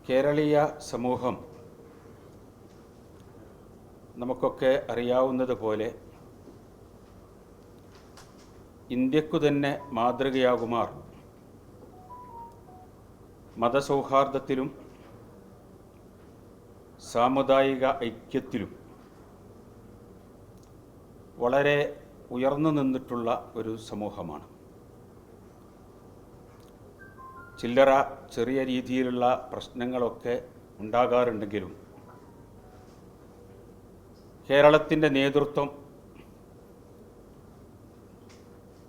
കേരളീയ സമൂഹം നമുക്കൊക്കെ അറിയാവുന്നതുപോലെ ഇന്ത്യക്കു തന്നെ മാതൃകയാകുമാർ മതസൗഹാർദ്ദത്തിലും സാമുദായിക ഐക്യത്തിലും വളരെ ഉയർന്നു നിന്നിട്ടുള്ള ഒരു സമൂഹമാണ്. ചില്ലറ ചെറിയ രീതിയിലുള്ള പ്രശ്നങ്ങളൊക്കെ ഉണ്ടാകാറുണ്ടെങ്കിലും കേരളത്തിൻ്റെ നേതൃത്വം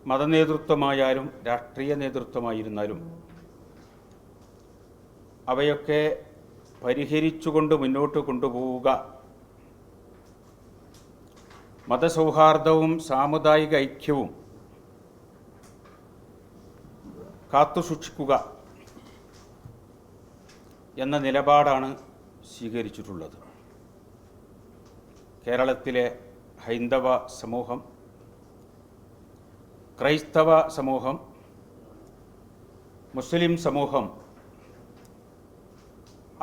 മതനേതൃത്വമായാലും രാഷ്ട്രീയ നേതൃത്വമായിരുന്നാലും അവയൊക്കെ പരിഹരിച്ചുകൊണ്ട് മുന്നോട്ട് കൊണ്ടുപോവുക, മതസൗഹാർദ്ദവും സാമുദായിക ഐക്യവും കാത്തുസൂക്ഷിക്കുക എന്ന നിലപാടാണ് സ്വീകരിച്ചിട്ടുള്ളത്. കേരളത്തിലെ ഹൈന്ദവ സമൂഹം, ക്രൈസ്തവ സമൂഹം, മുസ്ലിം സമൂഹം,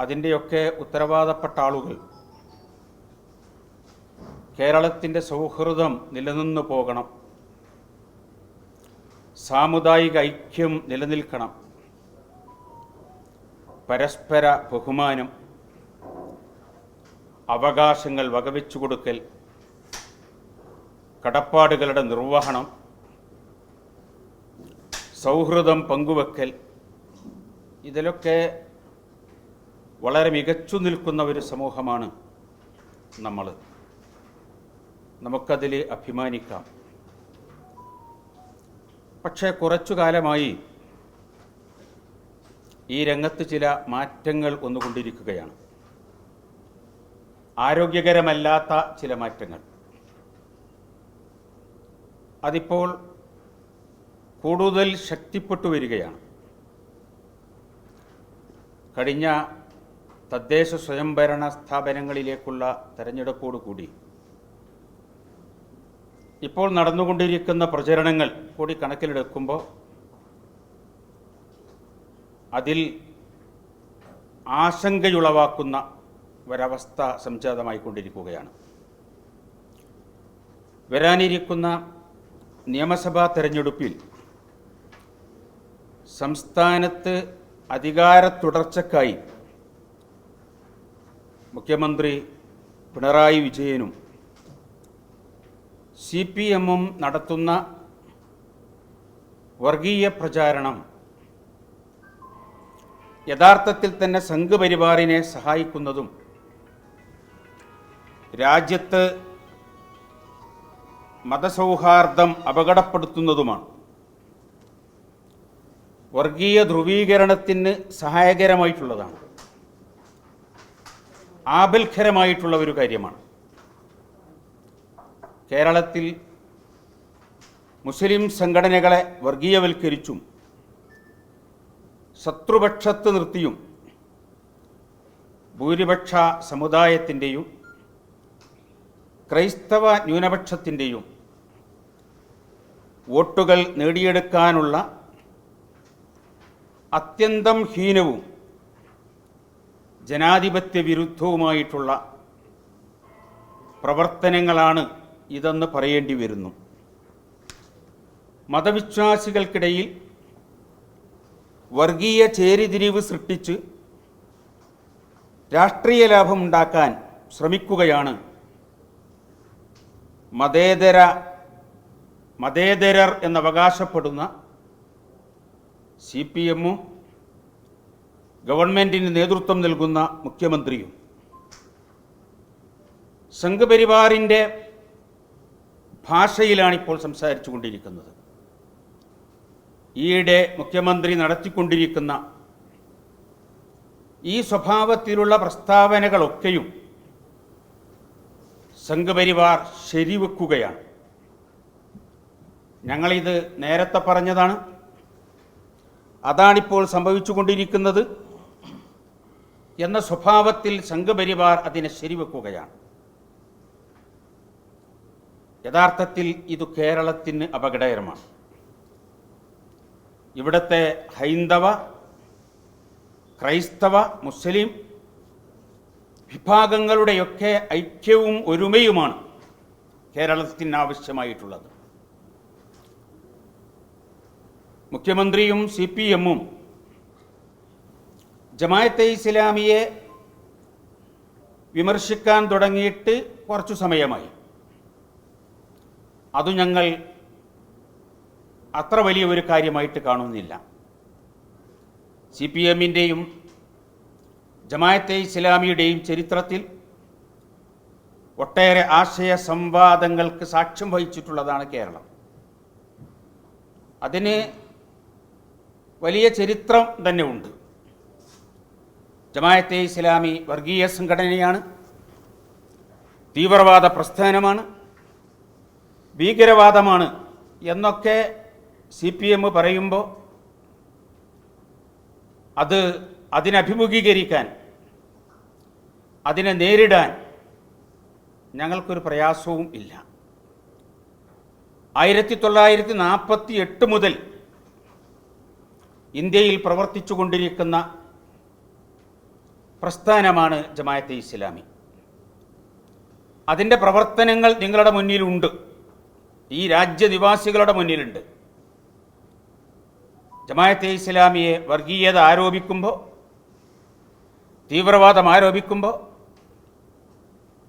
അതിൻ്റെയൊക്കെ ഉത്തരവാദപ്പെട്ട ആളുകൾ കേരളത്തിൻ്റെ സൗഹൃദം നിലനിന്നു പോകണം, സാമുദായിക ഐക്യം നിലനിൽക്കണം, പരസ്പര ബഹുമാനം, അവകാശങ്ങൾ വകവെച്ചു കൊടുക്കൽ, കടപ്പാടുകളുടെ നിർവഹണം, സൗഹൃദം പങ്കുവെക്കൽ, ഇതിലൊക്കെ വളരെ മികച്ചു നിൽക്കുന്ന ഒരു സമൂഹമാണ് നമ്മൾ. നമുക്കതിൽ അഭിമാനിക്കാം. പക്ഷേ കുറച്ചു കാലമായി ഈ രംഗത്ത് ചില മാറ്റങ്ങൾ വന്നുകൊണ്ടിരിക്കുകയാണ്. ആരോഗ്യകരമല്ലാത്ത ചില മാറ്റങ്ങൾ. അതിപ്പോൾ കൂടുതൽ ശക്തിപ്പെട്ടു വരികയാണ്. കഴിഞ്ഞ തദ്ദേശ സ്വയംഭരണ സ്ഥാപനങ്ങളിലേക്കുള്ള തെരഞ്ഞെടുപ്പോടുകൂടി ഇപ്പോൾ നടന്നുകൊണ്ടിരിക്കുന്ന പ്രചരണങ്ങൾ കൂടി കണക്കിലെടുക്കുമ്പോൾ അതിൽ ആശങ്കയുളവാക്കുന്ന ഒരവസ്ഥ സംജാതമായിക്കൊണ്ടിരിക്കുകയാണ്. വരാനിരിക്കുന്ന നിയമസഭാ തെരഞ്ഞെടുപ്പിൽ സംസ്ഥാനത്ത് അധികാര തുടർച്ചയ്ക്കായി മുഖ്യമന്ത്രി പിണറായി വിജയനും CPM-ഉം നടത്തുന്ന വർഗീയ പ്രചാരണം യഥാർത്ഥത്തിൽ തന്നെ സംഘപരിവാറിനെ സഹായിക്കുന്നതും രാജ്യത്ത് മതസൗഹാർദ്ദം അപകടപ്പെടുത്തുന്നതുമാണ്. വർഗീയ ധ്രുവീകരണത്തിന് സഹായകരമായിട്ടുള്ളതാണ്, ആപൽഖരമായിട്ടുള്ള ഒരു കാര്യമാണ്. കേരളത്തിൽ മുസ്ലിം സംഘടനകളെ വർഗീയവൽക്കരിച്ചും ശത്രുപക്ഷത്ത് നിർത്തിയും ഭൂരിപക്ഷ സമുദായത്തിൻ്റെയും ക്രൈസ്തവ ന്യൂനപക്ഷത്തിൻ്റെയും വോട്ടുകൾ നേടിയെടുക്കാനുള്ള അത്യന്തം ഹീനവും ജനാധിപത്യ വിരുദ്ധവുമായിട്ടുള്ള പ്രവർത്തനങ്ങളാണ് ഇതെന്ന് പറയേണ്ടി വരുന്നു. മതവിശ്വാസികൾക്കിടയിൽ വർഗീയ ചേരിതിരിവ് സൃഷ്ടിച്ച് രാഷ്ട്രീയ ലാഭമുണ്ടാക്കാൻ ശ്രമിക്കുകയാണ് മതേതരർ എന്നവകാശപ്പെടുന്ന CPM-ഉം ഗവൺമെൻറ്റിന് നേതൃത്വം നൽകുന്ന മുഖ്യമന്ത്രിയും. സംഘപരിവാറിൻ്റെ ഭാഷയിലാണിപ്പോൾ സംസാരിച്ചു കൊണ്ടിരിക്കുന്നത്. ഈയിടെ മുഖ്യമന്ത്രി നടത്തിക്കൊണ്ടിരിക്കുന്ന ഈ സ്വഭാവത്തിലുള്ള പ്രസ്താവനകളൊക്കെയും സംഘപരിവാർ ശരിവെക്കുകയാണ്. ഞങ്ങളിത് നേരത്തെ പറഞ്ഞതാണ്, അതാണിപ്പോൾ സംഭവിച്ചുകൊണ്ടിരിക്കുന്നത് എന്ന സ്വഭാവത്തിൽ സംഘപരിവാർ അതിനെ ശരിവെക്കുകയാണ്. യഥാർത്ഥത്തിൽ ഇത് കേരളത്തിന് അപകടകരമാണ്. ഇവിടുത്തെ ഹൈന്ദവ ക്രൈസ്തവ മുസ്ലിം വിഭാഗങ്ങളുടെയൊക്കെ ഐക്യവും ഒരുമയുമാണ് കേരളത്തിന് ആവശ്യമായിട്ടുള്ളത്. മുഖ്യമന്ത്രിയും CPM-ഉം ജമാഅത്തെ ഇസ്ലാമിയെ വിമർശിക്കാൻ തുടങ്ങിയിട്ട് കുറച്ചു സമയമായി. അത് ഞങ്ങൾ അത്ര വലിയ ഒരു കാര്യമായിട്ട് കാണുന്നില്ല. CPM-ൻ്റെയും ജമാഅത്തെ ഇസ്ലാമിയുടെയും ചരിത്രത്തിൽ ഒട്ടേറെ ആശയ സംവാദങ്ങൾക്ക് സാക്ഷ്യം വഹിച്ചിട്ടുള്ളതാണ് കേരളം. അതിന് വലിയ ചരിത്രം തന്നെ ഉണ്ട്. ജമാഅത്തെ ഇസ്ലാമി വർഗീയ സംഘടനയാണ്, തീവ്രവാദ പ്രസ്ഥാനമാണ്, ഭീകരവാദമാണ് എന്നൊക്കെ CPM പറയുമ്പോൾ അതിനഭിമുഖീകരിക്കാൻ, അതിനെ നേരിടാൻ ഞങ്ങൾക്കൊരു പ്രയാസവും ഇല്ല. 1948 മുതൽ ഇന്ത്യയിൽ പ്രവർത്തിച്ചു കൊണ്ടിരിക്കുന്ന പ്രസ്ഥാനമാണ് ജമാഅത്തെ ഇസ്ലാമി. അതിൻ്റെ പ്രവർത്തനങ്ങൾ നിങ്ങളുടെ മുന്നിലുണ്ട്, ഈ രാജ്യനിവാസികളുടെ മുന്നിലുണ്ട്. ജമാഅത്തെ ഇസ്ലാമിയെ വർഗീയത ആരോപിക്കുമ്പോൾ, തീവ്രവാദം ആരോപിക്കുമ്പോൾ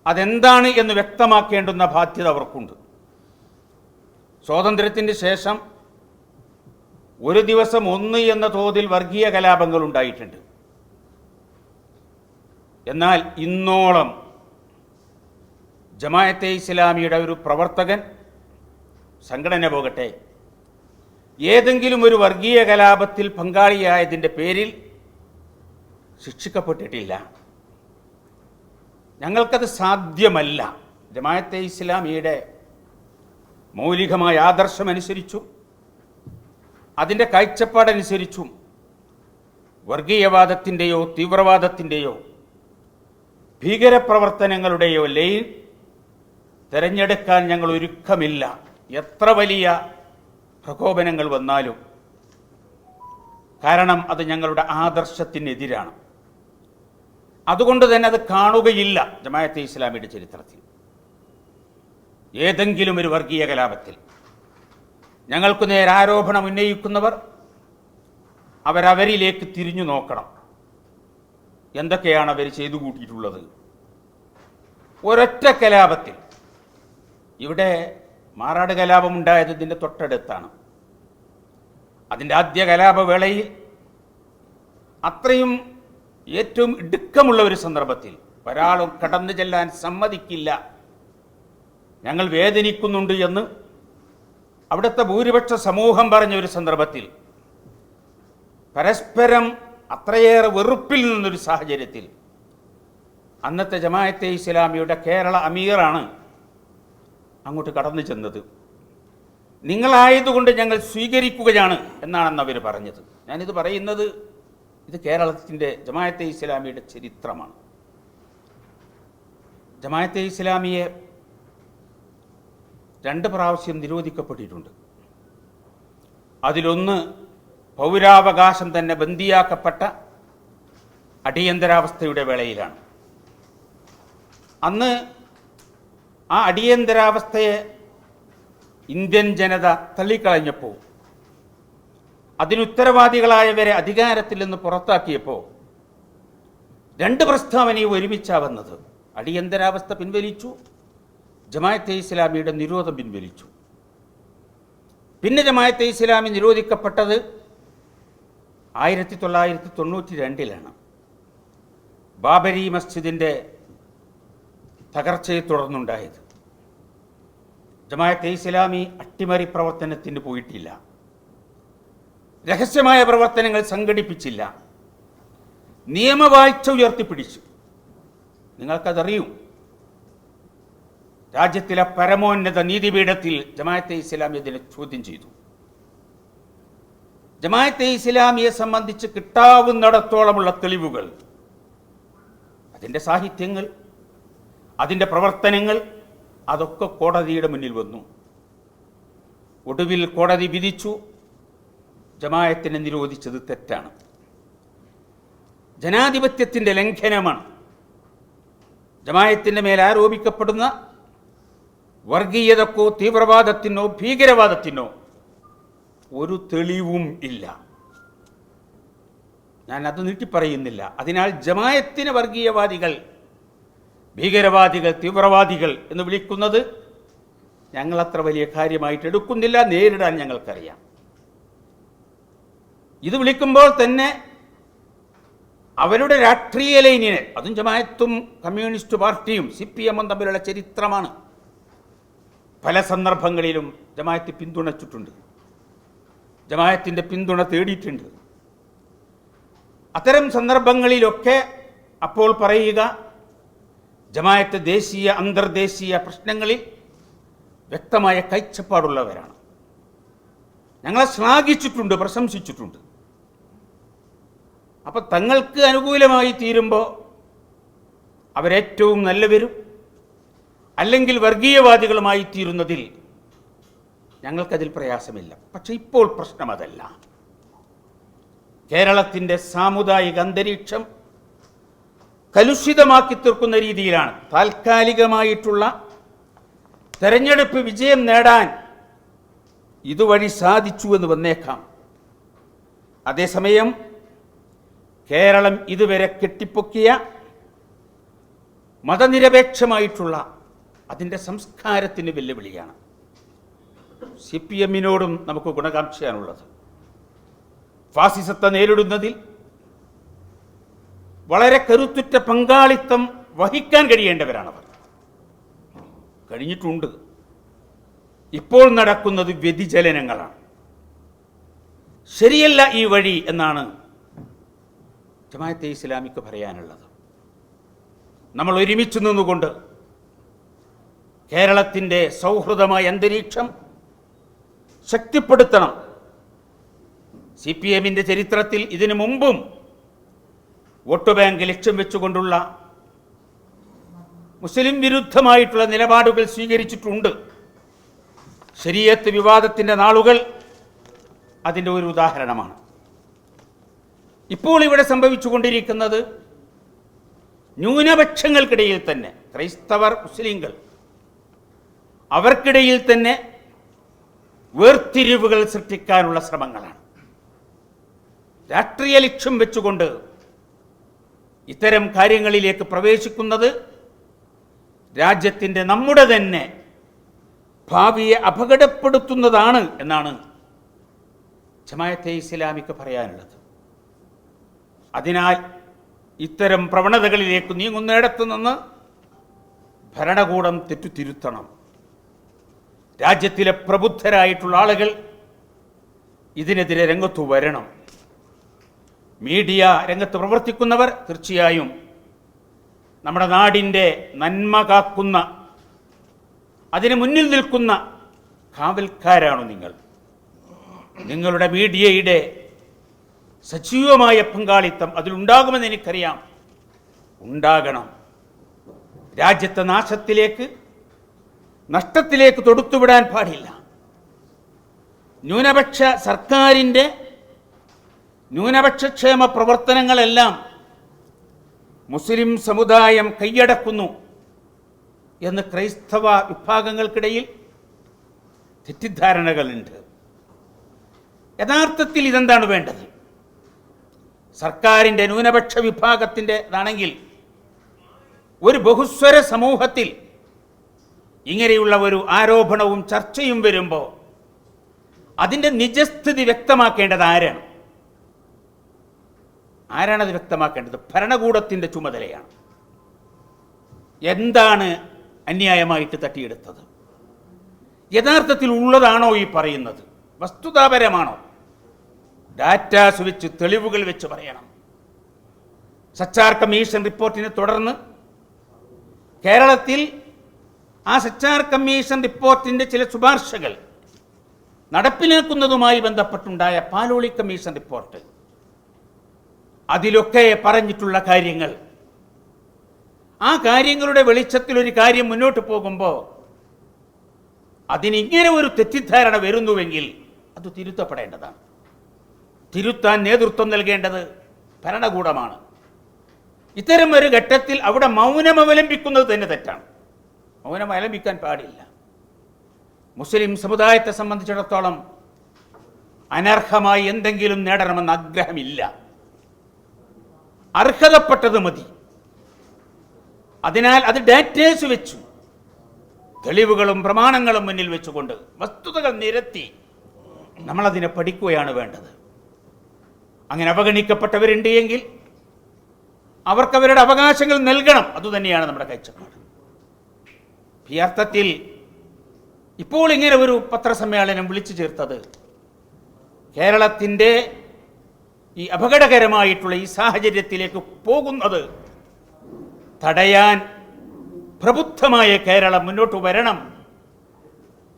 അതെന്താണ് എന്ന് വ്യക്തമാക്കേണ്ടുന്ന ബാധ്യത അവർക്കുണ്ട്. സ്വാതന്ത്ര്യത്തിന് ശേഷം ഒരു ദിവസം 1 എന്ന തോതിൽ വർഗീയ കലാപങ്ങൾ ഉണ്ടായിട്ടുണ്ട്. എന്നാൽ ഇന്നോളം ജമാഅത്തെ ഇസ്ലാമിയുടെ ഒരു പ്രവർത്തകൻ, സംഘടന പോകട്ടെ, ഏതെങ്കിലും ഒരു വർഗീയ കലാപത്തിൽ പങ്കാളിയായതിൻ്റെ പേരിൽ ശിക്ഷിക്കപ്പെട്ടിട്ടില്ല. ഞങ്ങൾക്കത് സാധ്യമല്ല. ജമാഅത്തെ ഇസ്ലാമിയുടെ മൗലികമായ ആദർശമനുസരിച്ചും അതിൻ്റെ കാഴ്ചപ്പാടനുസരിച്ചും വർഗീയവാദത്തിൻ്റെയോ തീവ്രവാദത്തിൻ്റെയോ ഭീകരപ്രവർത്തനങ്ങളുടെയോ ലൈൻ തിരഞ്ഞെടുക്കാൻ ഞങ്ങൾ ഒരുക്കമില്ല. എത്ര വലിയ പ്രകോപനങ്ങൾ വന്നാലും. കാരണം അത് ഞങ്ങളുടെ ആദർശത്തിനെതിരാണ്. അതുകൊണ്ട് തന്നെ അത് കാണുകയില്ല ജമാഅത്തെ ഇസ്ലാമിയുടെ ചരിത്രത്തിൽ. ഏതെങ്കിലും ഒരു വർഗീയ കലാപത്തിൽ ഞങ്ങൾക്ക് നേരെ ആരോപണം ഉന്നയിക്കുന്നവർ അവരവരിലേക്ക് തിരിഞ്ഞു നോക്കണം. എന്തൊക്കെയാണ് അവർ ചെയ്തു കൂട്ടിയിട്ടുള്ളത്? ഒരൊറ്റ കലാപത്തിൽ, ഇവിടെ മാറാട് കലാപമുണ്ടായത് ഇതിൻ്റെ തൊട്ടടുത്താണ്. അതിൻ്റെ ആദ്യ കലാപവേളയിൽ അത്രയും ഏറ്റവും ഇടുക്കമുള്ള ഒരു സന്ദർഭത്തിൽ ഒരാളും കടന്നു ചെല്ലാൻ സമ്മതിക്കില്ല, ഞങ്ങൾ വേദനിക്കുന്നുണ്ട് എന്ന് അവിടുത്തെ ഭൂരിപക്ഷ സമൂഹം പറഞ്ഞ ഒരു സന്ദർഭത്തിൽ, പരസ്പരം അത്രയേറെ വെറുപ്പിൽ നിന്നൊരു സാഹചര്യത്തിൽ അന്നത്തെ ജമാഅത്തെ ഇസ്ലാമിയുടെ കേരള അമീറാണ് അങ്ങോട്ട് കടന്നു ചെന്നത്. നിങ്ങളായതുകൊണ്ട് ഞങ്ങൾ സ്വീകരിക്കുകയാണ് എന്നാണെന്ന് അവർ പറഞ്ഞത്. ഞാനിത് പറയുന്നത്, ഇത് കേരളത്തിൻ്റെ ജമാഅത്തെ ഇസ്ലാമിയുടെ ചരിത്രമാണ്. ജമാഅത്തെ ഇസ്ലാമിയെ 2 പ്രാവശ്യം നിരോധിക്കപ്പെട്ടിട്ടുണ്ട്. അതിലൊന്ന് പൗരാവകാശം തന്നെ ബന്ദിയാക്കപ്പെട്ട അടിയന്തരാവസ്ഥയുടെ വേളയിലാണ്. അന്ന് ആ അടിയന്തരാവസ്ഥയെ ഇന്ത്യൻ ജനത തള്ളിക്കളഞ്ഞപ്പോൾ, അതിനുത്തരവാദികളായവരെ അധികാരത്തിൽ നിന്ന് പുറത്താക്കിയപ്പോൾ 2 പ്രസ്താവനയും ഒരുമിച്ചാണ് വന്നത്. അടിയന്തരാവസ്ഥ പിൻവലിച്ചു, ജമാഅത്തെ ഇസ്ലാമിയുടെ നിരോധം പിൻവലിച്ചു. പിന്നെ ജമാഅത്തെ ഇസ്ലാമി നിരോധിക്കപ്പെട്ടത് 1992 ബാബരി മസ്ജിദിൻ്റെ തകർച്ചയെ തുടർന്നുണ്ടായത്. ജമാഅത്തെ ഇസ്ലാമി അട്ടിമറി പ്രവർത്തനത്തിന് പോയിട്ടില്ല, രഹസ്യമായ പ്രവർത്തനങ്ങൾ സംഘടിപ്പിച്ചില്ല, നിയമവാഴ്ച ഉയർത്തിപ്പിടിച്ചു. നിങ്ങൾക്കതറിയും. രാജ്യത്തിലെ പരമോന്നത നീതിപീഠത്തിൽ ജമാഅത്തെ ഇസ്ലാമി അതിനെ ചോദ്യം ചെയ്തു. ജമാഅത്തെ ഇസ്ലാമിയെ സംബന്ധിച്ച് കിട്ടാവുന്നിടത്തോളമുള്ള തെളിവുകൾ, അതിൻ്റെ സാഹിത്യങ്ങൾ, അതിൻ്റെ പ്രവർത്തനങ്ങൾ, അതൊക്കെ കോടതിയുടെ മുന്നിൽ വന്നു. ഒടുവിൽ കോടതി വിധിച്ചു, ജമാഅത്തിനെ നിരോധിച്ചത് തെറ്റാണ്. ജനാധിപത്യത്തിൻ്റെ ലംഘനമാണ്. ജമായത്തിൻ്റെ മേൽ ആരോപിക്കപ്പെടുന്ന വർഗീയതക്കോ തീവ്രവാദത്തിനോ ഭീകരവാദത്തിനോ ഒരു തെളിവും ഇല്ല. ഞാൻ അത് നീട്ടിപ്പറയുന്നില്ല. അതിനാൽ ജമായത്തിനെ വർഗീയവാദികൾ, ഭീകരവാദികൾ, തീവ്രവാദികൾ എന്ന് വിളിക്കുന്നത് ഞങ്ങളത്ര വലിയ കാര്യമായിട്ട് എടുക്കുന്നില്ല. നേരിടാൻ ഞങ്ങൾക്കറിയാം. ഇത് വിളിക്കുമ്പോൾ തന്നെ അവരുടെ രാഷ്ട്രീയ ലൈനിനെ, അതും ജമായത്തും കമ്മ്യൂണിസ്റ്റ് പാർട്ടിയും CPM-ഉം തമ്മിലുള്ള ചരിത്രമാണ്. പല സന്ദർഭങ്ങളിലും ജമായത്ത് പിന്തുണച്ചിട്ടുണ്ട്, ജമായത്തിൻ്റെ പിന്തുണ തേടിയിട്ടുണ്ട്. അത്തരം സന്ദർഭങ്ങളിലൊക്കെ അപ്പോൾ പറയുക, ജമായത്ത് ദേശീയ അന്തർദേശീയ പ്രശ്നങ്ങളിൽ വ്യക്തമായ കാഴ്ചപ്പാടുള്ളവരാണ്. ഞങ്ങളെ ശ്ലാഘിച്ചിട്ടുണ്ട്, പ്രശംസിച്ചിട്ടുണ്ട്. അപ്പം തങ്ങൾക്ക് അനുകൂലമായി തീരുമ്പോൾ അവരേറ്റവും നല്ലവരും അല്ലെങ്കിൽ വർഗീയവാദികളുമായി തീരുന്നതിൽ ഞങ്ങൾക്കതിൽ പ്രയാസമില്ല. പക്ഷെ ഇപ്പോൾ പ്രശ്നം അതല്ല. കേരളത്തിൻ്റെ സാമുദായിക അന്തരീക്ഷം കലുഷിതമാക്കി തീർക്കുന്ന രീതിയിലാണ്. താൽക്കാലികമായിട്ടുള്ള തെരഞ്ഞെടുപ്പ് വിജയം നേടാൻ ഇതുവഴി സാധിച്ചു എന്ന് വന്നേക്കാം. അതേസമയം കേരളം ഇതുവരെ കെട്ടിപ്പൊക്കിയ മതനിരപേക്ഷമായിട്ടുള്ള അതിൻ്റെ സംസ്കാരത്തിന് വെല്ലുവിളിയാണ്. CPM-നോടും നമുക്ക് ഗുണകാംക്ഷയാണുള്ളത്. ഫാസിസത്തെ നേരിടുന്നതിൽ വളരെ കരുത്തുറ്റ പങ്കാളിത്തം വഹിക്കാൻ കഴിയേണ്ടവരാണവർ. കഴിഞ്ഞിട്ടുണ്ട്. ഇപ്പോൾ നടക്കുന്നത് വ്യതിചലനങ്ങളാണ്. ശരിയല്ല ഈ വഴി എന്നാണ് ജമാഅത്തെ ഇസ്ലാമിക്ക് പറയാനുള്ളത്. നമ്മൾ ഒരുമിച്ച് നിന്നുകൊണ്ട് കേരളത്തിൻ്റെ സൗഹൃദമായ അന്തരീക്ഷം ശക്തിപ്പെടുത്തണം. CPM-ന്റെ ചരിത്രത്തിൽ ഇതിനു മുമ്പും വോട്ട് ബാങ്ക് ലക്ഷ്യം വെച്ചുകൊണ്ടുള്ള മുസ്ലിം വിരുദ്ധമായിട്ടുള്ള നിലപാടുകൾ സ്വീകരിച്ചിട്ടുണ്ട്. ശരീഅത്ത് വിവാദത്തിൻ്റെ നാളുകൾ അതിൻ്റെ ഒരു ഉദാഹരണമാണ്. ഇപ്പോൾ ഇവിടെ സംഭവിച്ചുകൊണ്ടിരിക്കുന്നത് ന്യൂനപക്ഷങ്ങൾക്കിടയിൽ തന്നെ, ക്രൈസ്തവർ, മുസ്ലിങ്ങൾ, അവർക്കിടയിൽ തന്നെ വേർതിരിവുകൾ സൃഷ്ടിക്കാനുള്ള ശ്രമങ്ങളാണ്. രാഷ്ട്രീയ ലക്ഷ്യം വെച്ചുകൊണ്ട് ഇത്തരം കാര്യങ്ങളിലേക്ക് പ്രവേശിക്കുന്നത് രാജ്യത്തിൻ്റെ, നമ്മുടെ തന്നെ ഭാവിയെ അപകടപ്പെടുത്തുന്നതാണ് എന്നാണ് ജമാഅത്തെ ഇസ്ലാമിക്ക് പറയാനുള്ളത്. അതിനാൽ ഇത്തരം പ്രവണതകളിലേക്ക് നീങ്ങുന്നിടത്തു നിന്ന് ഭരണകൂടം തെറ്റുതിരുത്തണം. രാജ്യത്തിലെ പ്രബുദ്ധരായിട്ടുള്ള ആളുകൾ ഇതിനെതിരെ രംഗത്തു വരണം. മീഡിയ രംഗത്ത് പ്രവർത്തിക്കുന്നവർ തീർച്ചയായും നമ്മുടെ നാടിൻ്റെ നന്മ കാക്കുന്ന, അതിന് മുന്നിൽ നിൽക്കുന്ന കാവൽക്കാരാണ് നിങ്ങൾ. നിങ്ങളുടെ മീഡിയയുടെ സജീവമായ പങ്കാളിത്തം അതിലുണ്ടാകുമെന്ന് എനിക്കറിയാം. ഉണ്ടാകണം. രാജ്യത്തെ നാശത്തിലേക്ക്, നഷ്ടത്തിലേക്ക് തൊടുത്തുവിടാൻ പാടില്ല. ന്യൂനപക്ഷ സർക്കാരിൻ്റെ ന്യൂനപക്ഷക്ഷേമ പ്രവർത്തനങ്ങളെല്ലാം മുസ്ലിം സമുദായം കൈയടക്കുന്നു എന്ന് ക്രൈസ്തവ വിഭാഗങ്ങൾക്കിടയിൽ തെറ്റിദ്ധാരണകളുണ്ട്. യഥാർത്ഥത്തിൽ ഇതെന്താണ് വേണ്ടത്? സർക്കാരിൻ്റെ ന്യൂനപക്ഷ വിഭാഗത്തിൻ്റെതാണെങ്കിൽ ഒരു ബഹുസ്വര സമൂഹത്തിൽ ഇങ്ങനെയുള്ള ഒരു ആരോപണവും ചർച്ചയും വരുമ്പോൾ അതിൻ്റെ നിജസ്ഥിതി വ്യക്തമാക്കേണ്ടത് ആരാണ്? ആരാണത് വ്യക്തമാക്കേണ്ടത്? ഭരണകൂടത്തിൻ്റെ ചുമതലയാണ്. എന്താണ് അന്യായമായിട്ട് തട്ടിയെടുത്തത്? യഥാർത്ഥത്തിൽ ഉള്ളതാണോ ഈ പറയുന്നത്? വസ്തുതാപരമാണോ? ഡാറ്റാസ് വെച്ച്, തെളിവുകൾ വെച്ച് പറയണം. സച്ചാർ കമ്മീഷൻ റിപ്പോർട്ടിനെ തുടർന്ന് കേരളത്തിൽ ആ സച്ചാർ കമ്മീഷൻ റിപ്പോർട്ടിൻ്റെ ചില ശുപാർശകൾ നടപ്പിലാക്കുന്നതുമായി ബന്ധപ്പെട്ടുണ്ടായ പാലോളി കമ്മീഷൻ റിപ്പോർട്ട്, അതിലൊക്കെ പറഞ്ഞിട്ടുള്ള കാര്യങ്ങൾ, ആ കാര്യങ്ങളുടെ വെളിച്ചത്തിൽ ഒരു കാര്യം മുന്നോട്ട് പോകുമ്പോൾ അതിനിങ്ങനെ ഒരു തെറ്റിദ്ധാരണ വരുന്നുവെങ്കിൽ അത് തിരുത്തപ്പെടേണ്ടതാണ്. തിരുത്താൻ നേതൃത്വം നൽകേണ്ടത് ഭരണകൂടമാണ്. ഇത്തരം ഒരു ഘട്ടത്തിൽ അവിടെ മൗനം അവലംബിക്കുന്നത് തന്നെ തെറ്റാണ്. മൗനം അവലംബിക്കാൻ പാടില്ല. മുസ്ലിം സമുദായത്തെ സംബന്ധിച്ചിടത്തോളം അനർഹമായി എന്തെങ്കിലും നേടണമെന്ന് ആഗ്രഹമില്ല. അർഹതപ്പെട്ടത് മതി. അതിനാൽ അത് ഡാറ്റേഴ്സ് വെച്ചു, തെളിവുകളും പ്രമാണങ്ങളും മുന്നിൽ വെച്ചുകൊണ്ട് വസ്തുതകൾ നിരത്തി നമ്മളതിനെ പഠിക്കുകയാണ് വേണ്ടത്. അങ്ങനെ അവഗണിക്കപ്പെട്ടവരുണ്ട് എങ്കിൽ അവർക്കവരുടെ അവകാശങ്ങൾ നൽകണം. അതുതന്നെയാണ് നമ്മുടെ കാഴ്ചപ്പാട്. ഈ അർത്ഥത്തിൽ ഇപ്പോൾ ഇങ്ങനെ ഒരു പത്രസമ്മേളനം വിളിച്ചു ചേർത്തത് കേരളത്തിൻ്റെ ഈ അപകടകരമായിട്ടുള്ള ഈ സാഹചര്യത്തിലേക്ക് പോകുന്നത് തടയാൻ പ്രബുദ്ധമായ കേരളം മുന്നോട്ട് വരണം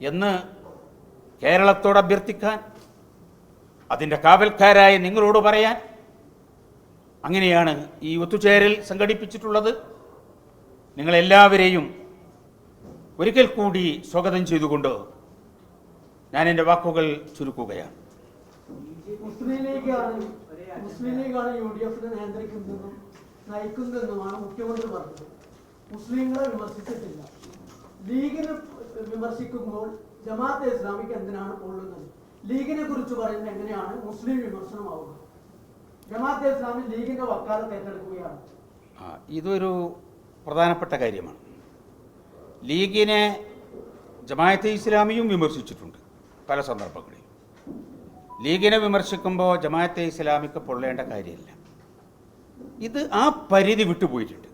എന്ന് കേരളത്തോട് അഭ്യർത്ഥിക്കാൻ, അതിൻ്റെ കാവൽക്കാരായ നിങ്ങളോട് പറയാൻ, അങ്ങനെയാണ് ഈ ഒത്തുചേരൽ സംഘടിപ്പിച്ചിട്ടുള്ളത്. നിങ്ങളെല്ലാവരെയും ഒരിക്കൽ കൂടി സ്വാഗതം ചെയ്തുകൊണ്ട് ഞാൻ എൻ്റെ വാക്കുകൾ ചുരുക്കുകയാണ്. മുസ്ലിം ലീഗാണ് UDF-നെ നിയന്ത്രിക്കുന്നതെന്നും നയിക്കുന്നതെന്നുമാണ് മുഖ്യമന്ത്രി പറഞ്ഞത്. മുസ്ലിങ്ങളെ വിമർശിച്ചിട്ടില്ല. ലീഗിനെ വിമർശിക്കുമ്പോൾ ജമാഅത്തെ ഇസ്ലാമിക്ക് എന്തിനാണ് കൊള്ളുന്നത്? ലീഗിനെ കുറിച്ച് പറയുന്നത് എങ്ങനെയാണ് മുസ്ലിം വിമർശനമാവുക? ജമാഅത്തെ ഇസ്ലാമി ലീഗിന്റെ വക്കാലത്ത് ഏറ്റെടുക്കുകയാണ്. ഇതൊരു പ്രധാനപ്പെട്ട കാര്യമാണ്. ലീഗിനെ ജമാഅത്തെ ഇസ്ലാമിയും വിമർശിച്ചിട്ടുണ്ട് പല സന്ദർഭങ്ങളിൽ. ലീഗിനെ വിമർശിക്കുമ്പോൾ ജമാഅത്തെ ഇസ്ലാമിക്ക് പൊള്ളേണ്ട കാര്യമില്ല. ഇത് ആ പരിധി വിട്ടുപോയിട്ടുണ്ട്.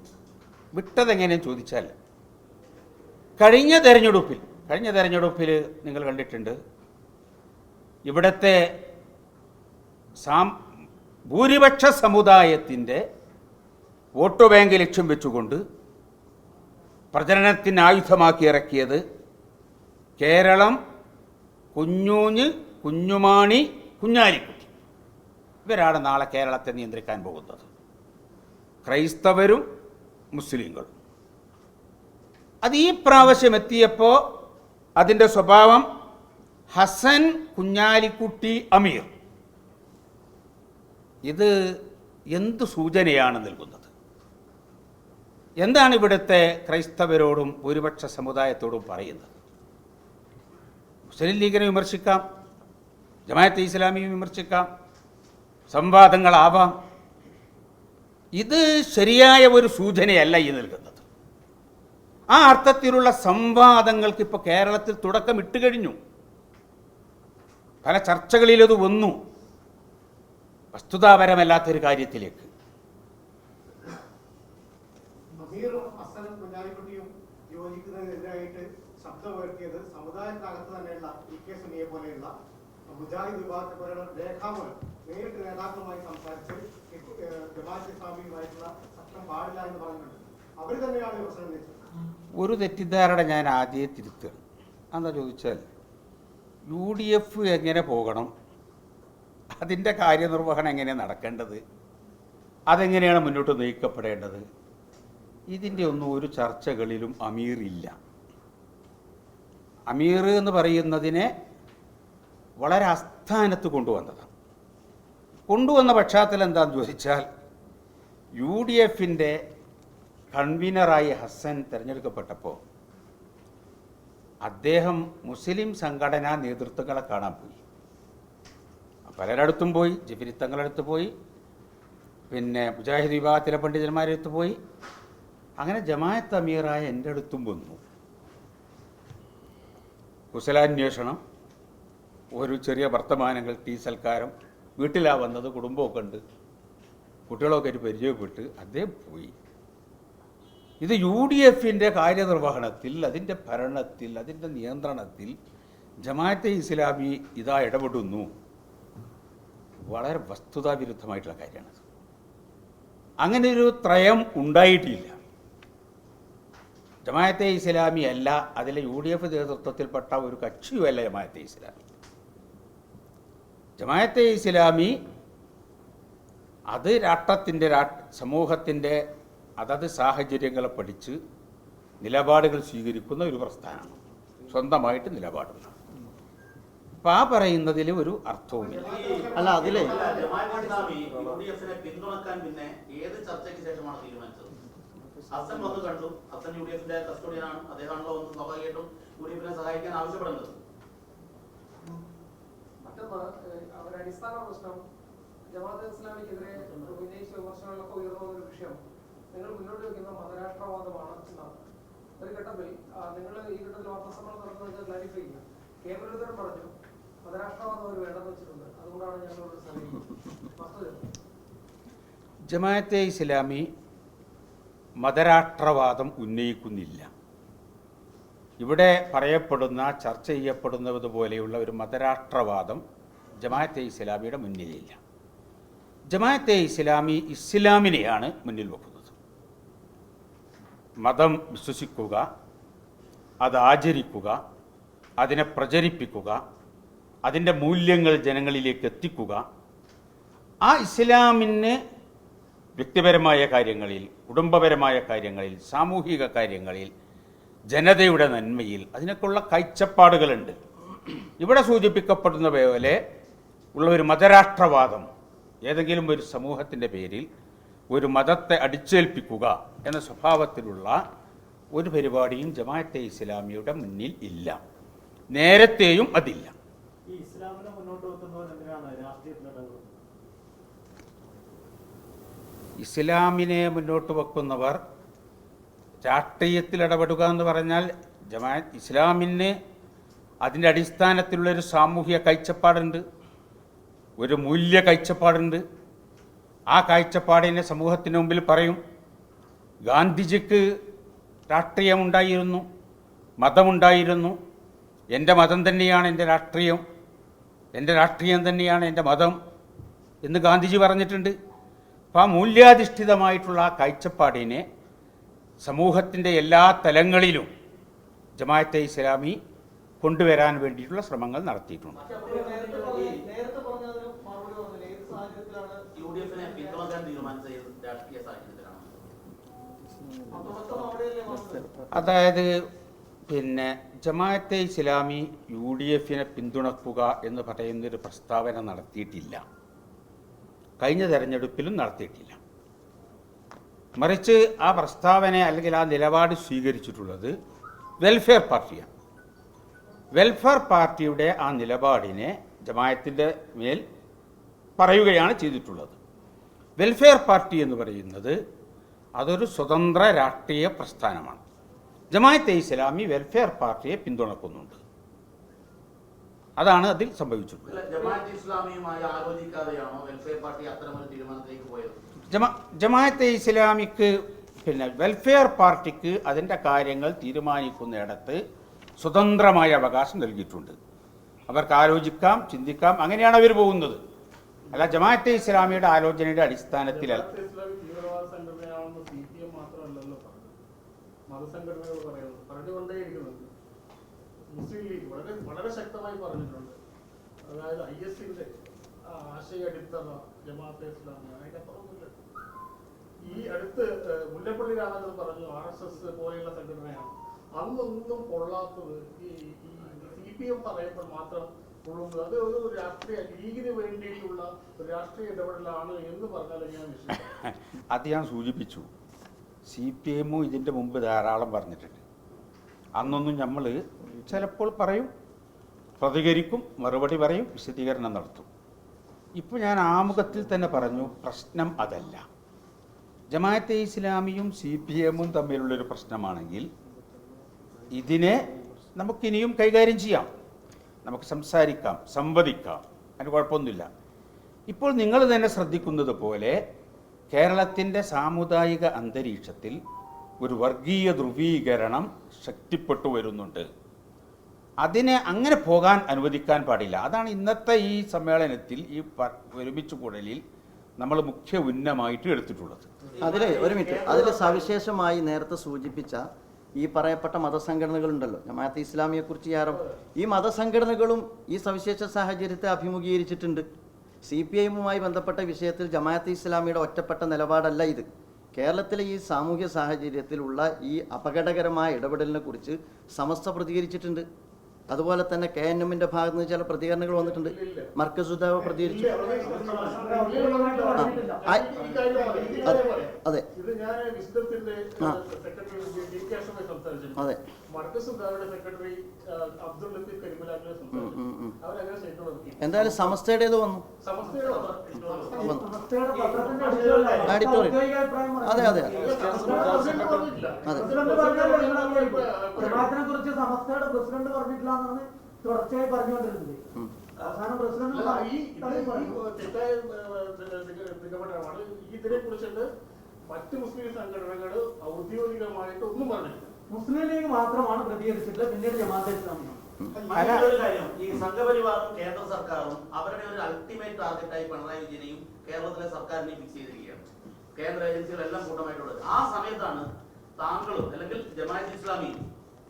വിട്ടതെങ്ങനെയെന്ന് ചോദിച്ചാൽ കഴിഞ്ഞ തെരഞ്ഞെടുപ്പിൽ നിങ്ങൾ കണ്ടിട്ടുണ്ട്, ഇവിടുത്തെ ഭൂരിപക്ഷ സമുദായത്തിൻ്റെ വോട്ട് ബാങ്ക് ലക്ഷ്യം വെച്ചുകൊണ്ട് പ്രചരണത്തിന് ആയുധമാക്കി ഇറക്കിയത് കേരളം, കുഞ്ഞൂഞ്ഞ്, കുഞ്ഞുമാണി, കുഞ്ഞാലിക്കുട്ടി, ഇവരാണ് നാളെ കേരളത്തെ നിയന്ത്രിക്കാൻ പോകുന്നത്. ക്രൈസ്തവരും മുസ്ലിങ്ങളും. അത് ഈ പ്രാവശ്യം എത്തിയപ്പോൾ അതിൻ്റെ സ്വഭാവം ഹസൻ, കുഞ്ഞാലിക്കുട്ടി, അമീർ. ഇത് എന്ത് സൂചനയാണ് നൽകുന്നത്? എന്താണ് ഇവിടുത്തെ ക്രൈസ്തവരോടും ഭൂരിപക്ഷ സമുദായത്തോടും പറയുന്നത്? മുസ്ലിം ലീഗിനെ വിമർശിക്കാം, ജമാഅത്തെ ഇസ്ലാമിയെ വിമർശിക്കാം, സംവാദങ്ങളാവാം. ഇത് ശരിയായ ഒരു സൂചനയല്ല ഈ നൽകുന്നത്. ആ അർത്ഥത്തിലുള്ള സംവാദങ്ങൾക്ക് ഇപ്പോൾ കേരളത്തിൽ തുടക്കം ഇട്ടുകഴിഞ്ഞു. പല ചർച്ചകളിലത് വന്നു, വസ്തുതാപരമല്ലാത്തൊരു കാര്യത്തിലേക്ക്. അമീറും ഹസനും കുഞ്ഞാലിക്കുട്ടിയും യോജിക്കുന്നതിനെതിരായിട്ട് ശബ്ദമുയർത്തിയത് സമുദായത്തിനകത്ത് തന്നെയുള്ള PK സുനിയെ പോലെയുള്ള മുജാഹിദ് വിഭാഗത്തെപ്പോലെയുള്ള രേഖാമൂലം നേരിട്ട് നേതാക്കളുമായി സംസാരിച്ച് ജമാഅത്തെ ഇസ്ലാമിയുമായിട്ടുള്ള സത്യം പാടില്ല എന്ന് പറഞ്ഞിട്ടുണ്ട്. അവർ തന്നെയാണ് പ്രശ്നം ഉന്നയിച്ചത്. ഒരു തെറ്റിദ്ധാരണ ഞാൻ ആദ്യം തിരുത്തുകയാണ്. എന്താ ചോദിച്ചാൽ UDF എങ്ങനെ പോകണം, അതിൻ്റെ കാര്യനിർവഹണം എങ്ങനെയാണ് നടക്കേണ്ടത്, അതെങ്ങനെയാണ് മുന്നോട്ട് നയിക്കപ്പെടേണ്ടത്, ഇതിൻ്റെ ഒന്നും ഒരു ചർച്ചകളിലും അമീർ ഇല്ല. അമീർ എന്ന് പറയുന്നതിനെ വളരെ അസ്ഥാനത്ത് കൊണ്ടുവന്നതാണ്. കൊണ്ടുവന്ന പശ്ചാത്തലം എന്താണെന്ന് ചോദിച്ചാൽ UDF-ൻ്റെ കൺവീനറായി ഹസൻ തിരഞ്ഞെടുക്കപ്പെട്ടപ്പോൾ അദ്ദേഹം മുസ്ലിം സംഘടനാ നേതൃത്വങ്ങളെ കാണാൻ പോയി. പലരടുത്തും പോയി, ജഫരിത്തങ്ങളടുത്ത് പോയി, പിന്നെ മുജാഹിദ് വിഭാഗത്തിലെ പണ്ഡിതന്മാരുടെ അടുത്ത് പോയി. അങ്ങനെ ജമാഅത്ത് അമീറായ എൻ്റെ അടുത്തും വന്നു. കുശലാന്വേഷണം, ഒരു ചെറിയ വർത്തമാനങ്ങൾ, ടീ സൽക്കാരം, വീട്ടിലാണ് വന്നത്, കുടുംബമൊക്കെ ഉണ്ട്, കുട്ടികളൊക്കെ ആയിട്ട് പരിചയപ്പെട്ട് അദ്ദേഹം പോയി. ഇത് UDF-ൻ്റെ കാര്യനിർവഹണത്തിൽ, അതിൻ്റെ ഭരണത്തിൽ, അതിൻ്റെ നിയന്ത്രണത്തിൽ ജമാഅത്തെ ഇസ്ലാമി ഇതാ ഇടപെടുന്നു. വളരെ വസ്തുതാവിരുദ്ധമായിട്ടുള്ള കാര്യമാണത്. അങ്ങനെ ഒരു ത്രയം ഉണ്ടായിട്ടില്ല. ജമാഅത്തെ ഇസ്ലാമി അല്ല, അതിലെ UDF നേതൃത്വത്തിൽപ്പെട്ട ഒരു കക്ഷിയുമല്ല ജമാഅത്തെ ഇസ്ലാമി. ജമാഅത്തെ ഇസ്ലാമി അത് രാഷ്ട്രത്തിൻ്റെ, സമൂഹത്തിൻ്റെ അതത് സാഹചര്യങ്ങളെ പഠിച്ച് നിലപാടുകൾ സ്വീകരിക്കുന്ന ഒരു പ്രസ്ഥാനമാണ്. സ്വന്തമായിട്ട് നിലപാടുകൾ. അപ്പം ആ പറയുന്നതിൽ ഒരു അർത്ഥവുമില്ല. അല്ല അതിലേ ജമാഅത്തെ ഇസ്ലാമി യുഡിഎഫിനെ പിന്തുണക്കാൻ പിന്നെ ഏത് ചർച്ചയ്ക്ക് ശേഷമാണ് തീരുമാനിച്ചത്? ഹസൻ വന്ന് കണ്ടു, ഹസൻ യുഡിഎഫിന്റെ കസ്റ്റോഡിയനാണ്, അദ്ദേഹമാണല്ലോ വന്ന് സ്വാഭാവികമായിട്ടും യുഡിഎഫിനെ സഹായിക്കാൻ ആവശ്യപ്പെടുന്നത്. മറ്റൊന്ന് അവരടിസ്ഥാന പ്രശ്നം ജമാഅത്തെ ഇസ്ലാമിക്കെതിരെ ഉന്നയിച്ച വിമർശനങ്ങളൊക്കെ ഉയർന്നു വന്നൊരു വിഷയം നിങ്ങൾ മുന്നോട്ട് വയ്ക്കുന്ന മതരാഷ്ട്രവാദമാണ് എന്നാണ്. ഒരു ഘട്ടത്തിൽ നിങ്ങൾ ഈ ഘട്ടത്തിൽ വാർത്താസമ്മേളനം നടത്തുന്നത് ക്ലാരിഫൈ ചെയ്യുക. കേന്ദ്രത്തിലും പറഞ്ഞു മതരാഷ്ട്രവാദം അവർ വേണ്ടെന്ന് വെച്ചിട്ടുണ്ട്, അതുകൊണ്ടാണ് ഞങ്ങളോട് സമീപിക്കുന്നത്. ജമാഅത്തെ ഇസ്ലാമി മതരാഷ്ട്രവാദം ഉന്നയിക്കുന്നില്ല. ഇവിടെ പറയപ്പെടുന്ന ചർച്ച ചെയ്യപ്പെടുന്നത് പോലെയുള്ള ഒരു മതരാഷ്ട്രവാദം ജമാഅത്തെ ഇസ്ലാമിയുടെ മുന്നിലില്ല. ജമാഅത്തെ ഇസ്ലാമി ഇസ്ലാമിനെയാണ് മുന്നിൽ വെക്കുന്നത്. മതം വിശ്വസിക്കുക, അത് ആചരിക്കുക, അതിനെ പ്രചരിപ്പിക്കുക, അതിൻ്റെ മൂല്യങ്ങൾ ജനങ്ങളിലേക്ക് എത്തിക്കുക, ആ ഇസ്ലാമിന് വ്യക്തിപരമായ കാര്യങ്ങളിൽ, കുടുംബപരമായ കാര്യങ്ങളിൽ, സാമൂഹിക കാര്യങ്ങളിൽ, ജനതയുടെ നന്മയിൽ അതിനൊക്കെയുള്ള കാഴ്ചപ്പാടുകളുണ്ട്. ഇവിടെ സൂചിപ്പിക്കപ്പെടുന്ന പോലെ ഉള്ള ഒരു മതരാഷ്ട്രവാദം, ഏതെങ്കിലും ഒരു സമൂഹത്തിൻ്റെ പേരിൽ ഒരു മതത്തെ അടിച്ചേൽപ്പിക്കുക എന്ന സ്വഭാവത്തിലുള്ള ഒരു പരിപാടിയും ജമാഅത്തെ ഇസ്ലാമിയുടെ മുന്നിൽ ഇല്ല. നേരത്തെയും അതില്ല. ഈ ഇസ്ലാമിനെ മുന്നോട്ട് വെക്കുന്നവർ എന്തിനാണ് രാഷ്ട്രീയത്തിൽ ഇടപെടുന്നത്? ഇസ്ലാമിനെ മുന്നോട്ട് വെക്കുന്നവർ രാഷ്ട്രീയത്തിൽ ഇടപെടുക എന്ന് പറഞ്ഞാൽ ഇസ്ലാമിന് അതിൻ്റെ അടിസ്ഥാനത്തിലുള്ളൊരു സാമൂഹിക കാഴ്ചപ്പാടുണ്ട്, ഒരു മൂല്യ കാഴ്ചപ്പാടുണ്ട്. ആ കാഴ്ചപ്പാടിനെ സമൂഹത്തിന് മുമ്പിൽ പറയും. ഗാന്ധിജിക്ക് രാഷ്ട്രീയമുണ്ടായിരുന്നു, മതമുണ്ടായിരുന്നു. എൻ്റെ മതം തന്നെയാണ് എൻ്റെ രാഷ്ട്രീയം, എൻ്റെ രാഷ്ട്രീയം തന്നെയാണ് എൻ്റെ മതം എന്ന് ഗാന്ധിജി പറഞ്ഞിട്ടുണ്ട്. അപ്പോൾ ആ മൂല്യാധിഷ്ഠിതമായിട്ടുള്ള ആ കാഴ്ചപ്പാടിനെ സമൂഹത്തിൻ്റെ എല്ലാ തലങ്ങളിലും ജമാഅത്തെ ഇസ്ലാമി കൊണ്ടുവരാൻ വേണ്ടിയിട്ടുള്ള ശ്രമങ്ങൾ നടത്തിയിട്ടുണ്ട്. നേരത്തെ പറഞ്ഞതിന് മറുപടി പറഞ്ഞില്ല. ഏത് സാഹചര്യത്തിലാണ് യുഡിഎഫിനെ പിന്തുണക്കാൻ തീരുമാനിച്ച രാഷ്ട്രീയ സാഹചര്യത്തിലാണ്? അവിടെയല്ലേ പറഞ്ഞത്? അതായത് ജമാഅത്തെ ഇസ്ലാമി UDF-നെ പിന്തുണക്കുക എന്ന് പറയുന്നൊരു പ്രസ്താവന നടത്തിയിട്ടില്ല. കഴിഞ്ഞ തെരഞ്ഞെടുപ്പിലും നടത്തിയിട്ടില്ല. മറിച്ച് ആ പ്രസ്താവന അല്ലെങ്കിൽ ആ നിലപാട് സ്വീകരിച്ചിട്ടുള്ളത് വെൽഫെയർ പാർട്ടിയാണ്. വെൽഫെയർ പാർട്ടിയുടെ ആ നിലപാടിനെ ജമാഅത്തിൻ്റെ മേൽ പറയുകയാണ് ചെയ്തിട്ടുള്ളത്. വെൽഫെയർ പാർട്ടി എന്ന് പറയുന്നത് അതൊരു സ്വതന്ത്ര രാഷ്ട്രീയ പ്രസ്ഥാനമാണ്. ജമാഅത്തെ ഇസ്ലാമി വെൽഫെയർ പാർട്ടിയെ പിന്തുണക്കുന്നുണ്ട്. അതാണ് അതിൽ സംഭവിച്ചിട്ടുള്ളത്. ജമാഅത്തെ ഇസ്ലാമിയുമായി ആലോചിക്കാതെയാണോ വെൽഫെയർ പാർട്ടി അത്തരമൊരു തീരുമാനത്തിലേക്ക് പോയത്? ജമാഅത്തെ ഇസ്ലാമിക്ക് വെൽഫെയർ പാർട്ടിക്ക് അതിൻ്റെ കാര്യങ്ങൾ തീരുമാനിക്കുന്നിടത്ത് സ്വതന്ത്രമായ അവകാശം നൽകിയിട്ടുണ്ട്. അവർക്ക് ആലോചിക്കാം, ചിന്തിക്കാം, അങ്ങനെയാണ് അവർ പോകുന്നത്. അല്ല ജമാഅത്തെ ഇസ്ലാമിയുടെ ആലോചനയുടെ അടിസ്ഥാനത്തിലല്ല. തീവ്രവാദ സംഘടനയാണെന്ന് CPM മാത്രമല്ലല്ലോ പറഞ്ഞത്, മതസംഘടനകൾ പറയുന്നത് പറഞ്ഞുകൊണ്ടേയിരിക്കുന്നുണ്ട്. മുസ്ലിം ലീഗ് വളരെ ശക്തമായി പറഞ്ഞിട്ടുണ്ട്. അതായത് IS-ന്റെ ആശയ അടിത്തറ ജമാഅത്തെ ഇസ്ലാമിയാണ്, അതിനപ്പുറമൊന്നുമില്ല. ഈ അടുത്ത് മുല്ലപ്പള്ളി രാമചന്ദ്രൻ പറഞ്ഞു RSS പോലെയുള്ള സംഘടനയാണ്. അന്നൊന്നും കൊള്ളാത്തത് ഈ CPM പറയുമ്പോൾ മാത്രം കൊള്ളുന്നത്. അത് ഒരു രാഷ്ട്രീയ ലീഗിന് വേണ്ടിയിട്ടുള്ള ഒരു രാഷ്ട്രീയ ഇടപെടലാണ് എന്ന് പറഞ്ഞാൽ ഞാൻ വിശ്വസിക്കുന്നു. അത് ഞാൻ സൂചിപ്പിച്ചു. CPM ഇതിൻ്റെ മുമ്പ് ധാരാളം പറഞ്ഞിട്ടുണ്ട്. അന്നൊന്നും നമ്മൾ ചിലപ്പോൾ പറയും, പ്രതികരിക്കും, മറുപടി പറയും, വിശദീകരണം നടത്തും. ഇപ്പോൾ ഞാൻ ആമുഖത്തിൽ തന്നെ പറഞ്ഞു, പ്രശ്നം അതല്ല. ജമാഅത്തെ ഇസ്ലാമിയും CPM-ഉം തമ്മിലുള്ളൊരു പ്രശ്നമാണെങ്കിൽ ഇതിനെ നമുക്കിനിയും കൈകാര്യം ചെയ്യാം, നമുക്ക് സംസാരിക്കാം, സംവദിക്കാം, അതിന് കുഴപ്പമൊന്നുമില്ല. ഇപ്പോൾ നിങ്ങൾ തന്നെ ശ്രദ്ധിക്കുന്നത് പോലെ കേരളത്തിൻ്റെ സാമുദായിക അന്തരീക്ഷത്തിൽ ഒരു വർഗീയ ധ്രുവീകരണം ശക്തിപ്പെട്ടു വരുന്നുണ്ട്. അതിനെ അങ്ങനെ പോകാൻ അനുവദിക്കാൻ പാടില്ല. അതാണ് ഇന്നത്തെ ഈ സമ്മേളനത്തിൽ ഈ ഒരുമിച്ച് കൂടലിൽ നമ്മൾ മുഖ്യ ഉന്നമായിട്ട് എടുത്തിട്ടുള്ളത്. ഒരു മിനിറ്റ്, അതിൽ സവിശേഷമായി നേരത്തെ സൂചിപ്പിച്ച ഈ പറയപ്പെട്ട മതസംഘടനകളുണ്ടല്ലോ, ജമാഅത്തെ ഇസ്ലാമിയെക്കുറിച്ച് ഈ മതസംഘടനകളും ഈ സവിശേഷ സാഹചര്യത്തെ അഭിമുഖീകരിച്ചിട്ടുണ്ട്. CPM-മായി ബന്ധപ്പെട്ട വിഷയത്തിൽ ജമാഅത്തെ ഇസ്ലാമിയുടെ ഒറ്റപ്പെട്ട നിലപാടല്ല ഇത്. കേരളത്തിലെ ഈ സാമൂഹ്യ സാഹചര്യത്തിലുള്ള ഈ അപകടകരമായ ഇടപെടലിനെ കുറിച്ച് സമസ്ത പ്രതികരിച്ചിട്ടുണ്ട്. അതുപോലെ തന്നെ KNMന്റെ ഭാഗത്ത് നിന്ന് ചില പ്രതികരണങ്ങൾ വന്നിട്ടുണ്ട്. മർക്കസുദാവ് പ്രതികരിച്ചു. അതെ ഇത് ഞാൻ വിശുദ്ധത്തിന്റെ സെക്രട്ടറി DK അഷ്റഫുമായി സംസാരിച്ചിരുന്നു. അതെ മർക്കസ് സുദായുടെ സെക്രട്ടറി അബ്ദുൾ ലത്തീഫ് കരിമലാക്കിനെ സംസാരിച്ചു. അവരങ്ങനെ സ്റ്റേറ്റ്മെന്റ് നടത്തി. എന്തായാലും സമസ്തയുടേത് വന്നു. സമസ്തയുടെ ഓഡിറ്റോറിയം. അതെ അതെ ജമാഅത്തിനെ കുറിച്ച് സമസ്തയുടെ പ്രസിഡന്റ് പറഞ്ഞിട്ടില്ല എന്നാണ് തുടർച്ചയായി പറഞ്ഞുകൊണ്ടിരുന്നത്. അവസാനം പ്രസിഡന്റ് തെറ്റായ നിഗമനമാണ്. ഇതിനെ കുറിച്ചിട്ട് മറ്റ് മുസ്ലിം സംഘടനകൾ ഔദ്യോഗികമായിട്ട് ഒന്നും പറഞ്ഞിട്ടില്ല. മുസ്ലിം ലീഗ് മാത്രമാണ് പ്രതികരിച്ചിട്ട്, പിന്നീട് ജമാഅത്തെ ഇസ്ലാമിയാണ്. മറ്റൊരു കാര്യം, ഈ സംഘപരിവാറും കേന്ദ്ര സർക്കാരും അവരുടെ ഒരു അൾട്ടിമേറ്റ് ടാർഗറ്റായി പിണറായി വിജയനെയും കേരളത്തിലെ സർക്കാരിനെയും ഫിക്സ് ചെയ്തിരിക്കുകയാണ്. കേന്ദ്ര ഏജൻസികളെല്ലാം കൂട്ടമായിട്ടുള്ളത്. ആ സമയത്താണ് താങ്കളും അല്ലെങ്കിൽ ജമാഅത്ത് ഇസ്ലാമിയും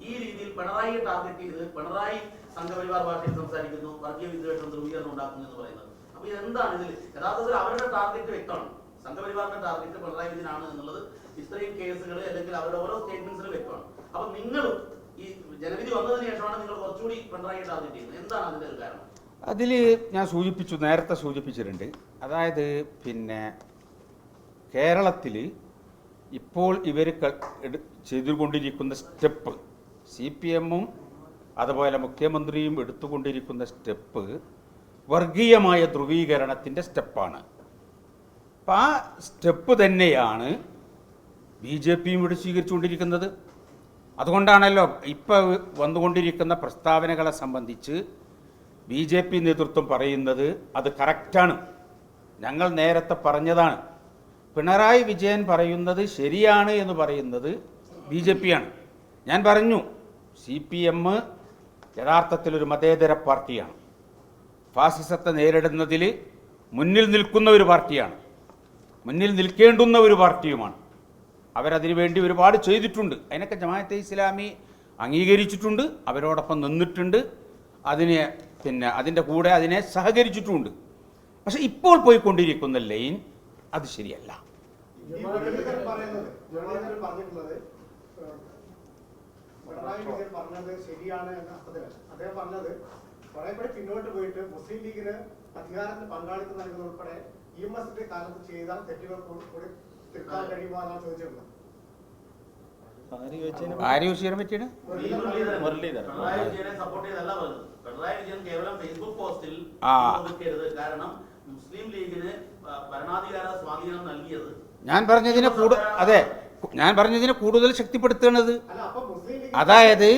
ഈ രീതിയിൽ പിണറായിയെ ടാർഗറ്റ് ചെയ്ത് പിണറായി സംഘപരിവാർ ഭാഷയിൽ സംസാരിക്കുന്നു, വർഗീയ വിദ്വേഷം, ധ്രുവീകരണം ഉണ്ടാക്കുന്നു എന്ന് പറയുന്നത്. അപ്പൊ ഇതെന്താണ്? ഇതിൽ യഥാർത്ഥത്തിൽ അവരുടെ ടാർഗറ്റ് വ്യക്തമാണ്. സംഘപരിവാറിന്റെ ടാർഗറ്റ് പിണറായി വിജയനാണ് എന്നുള്ളത് ഇത്രയും കേസുകൾ അല്ലെങ്കിൽ അവരുടെ ഓരോ സ്റ്റേറ്റ്മെന്റ്സിലും വ്യക്തമാണ്. അപ്പൊ നിങ്ങളും ഈ ജനവിധി വന്നതിന് ശേഷമാണ് നിങ്ങൾ കുറച്ചുകൂടി പിണറായിയെ ടാർഗറ്റ് ചെയ്യുന്നത്. എന്താണ് അതിന്റെ ഒരു കാരണം? അതിൽ ഞാൻ നേരത്തെ സൂചിപ്പിച്ചിട്ടുണ്ട്. അതായത് കേരളത്തിൽ ഇപ്പോൾ ഇവർ ചെയ്തുകൊണ്ടിരിക്കുന്ന സ്റ്റെപ്പ്, CPM-ഉം അതുപോലെ മുഖ്യമന്ത്രിയും എടുത്തുകൊണ്ടിരിക്കുന്ന സ്റ്റെപ്പ് വർഗീയമായ ധ്രുവീകരണത്തിൻ്റെ സ്റ്റെപ്പാണ്. അപ്പം ആ സ്റ്റെപ്പ് തന്നെയാണ് BJP-യും ഇവിടെ സ്വീകരിച്ചുകൊണ്ടിരിക്കുന്നത്. അതുകൊണ്ടാണല്ലോ ഇപ്പോൾ വന്നുകൊണ്ടിരിക്കുന്ന പ്രസ്താവനകളെ സംബന്ധിച്ച് BJP നേതൃത്വം പറയുന്നത് അത് കറക്റ്റാണ്, ഞങ്ങൾ നേരത്തെ പറഞ്ഞതാണ്. പിണറായി വിജയൻ പറയുന്നത് ശരിയാണ് എന്ന് പറയുന്നത് BJP-യാണ്. ഞാൻ പറഞ്ഞു, CPM യഥാർത്ഥത്തിലൊരു മതേതര പാർട്ടിയാണ്. ഫാസിസത്തെ നേരിടുന്നതിൽ മുന്നിൽ നിൽക്കുന്ന ഒരു പാർട്ടിയാണ്, മുന്നിൽ നിൽക്കേണ്ടുന്ന ഒരു പാർട്ടിയുമാണ്. അവരതിനു വേണ്ടി ഒരുപാട് ചെയ്തിട്ടുണ്ട്. അതിനൊക്കെ ജമാഅത്തെ ഇസ്ലാമി അംഗീകരിച്ചിട്ടുണ്ട്, അവരോടൊപ്പം നിന്നിട്ടുണ്ട്, അതിൻ്റെ കൂടെ അതിനെ സഹകരിച്ചിട്ടുമുണ്ട്. പക്ഷെ ഇപ്പോൾ പോയിക്കൊണ്ടിരിക്കുന്ന ലൈൻ അത് ശരിയല്ല. പറഞ്ഞത് ശരിയാണ് എന്ന അർത്ഥത്തിലല്ല. അദ്ദേഹം പറഞ്ഞത് കുറേക്കൂടി പിന്നോട്ട് പോയിട്ട് മുസ്ലിം ലീഗിന് അധികാരത്തിൽ പങ്കാളിത്തം നൽകുന്ന ഉൾപ്പെടെ EMS-ന്റെ കാലത്ത് ചെയ്ത തെറ്റുകൾ കൂടി തിരുത്താൻ കഴിയുമോ എന്നാണ് ചോദിച്ചിരുന്നത്. ആര് യൂസ് ചെയ്യാൻ പറ്റിയാണ്? പിണറായി വിജയനെ സപ്പോർട്ട് ചെയ്തല്ല പറഞ്ഞത്. പിണറായി വിജയൻ കേവലം ഫേസ്ബുക്ക് പോസ്റ്റിൽ ഒതുക്കരുത്, കാരണം മുസ്ലിം ലീഗിന് ഭരണാധികാര സ്വാധീനം നൽകിയത് ഞാൻ പറഞ്ഞതിനെ കൂടുതൽ ശക്തിപ്പെടുത്തുന്നത്. അതായത്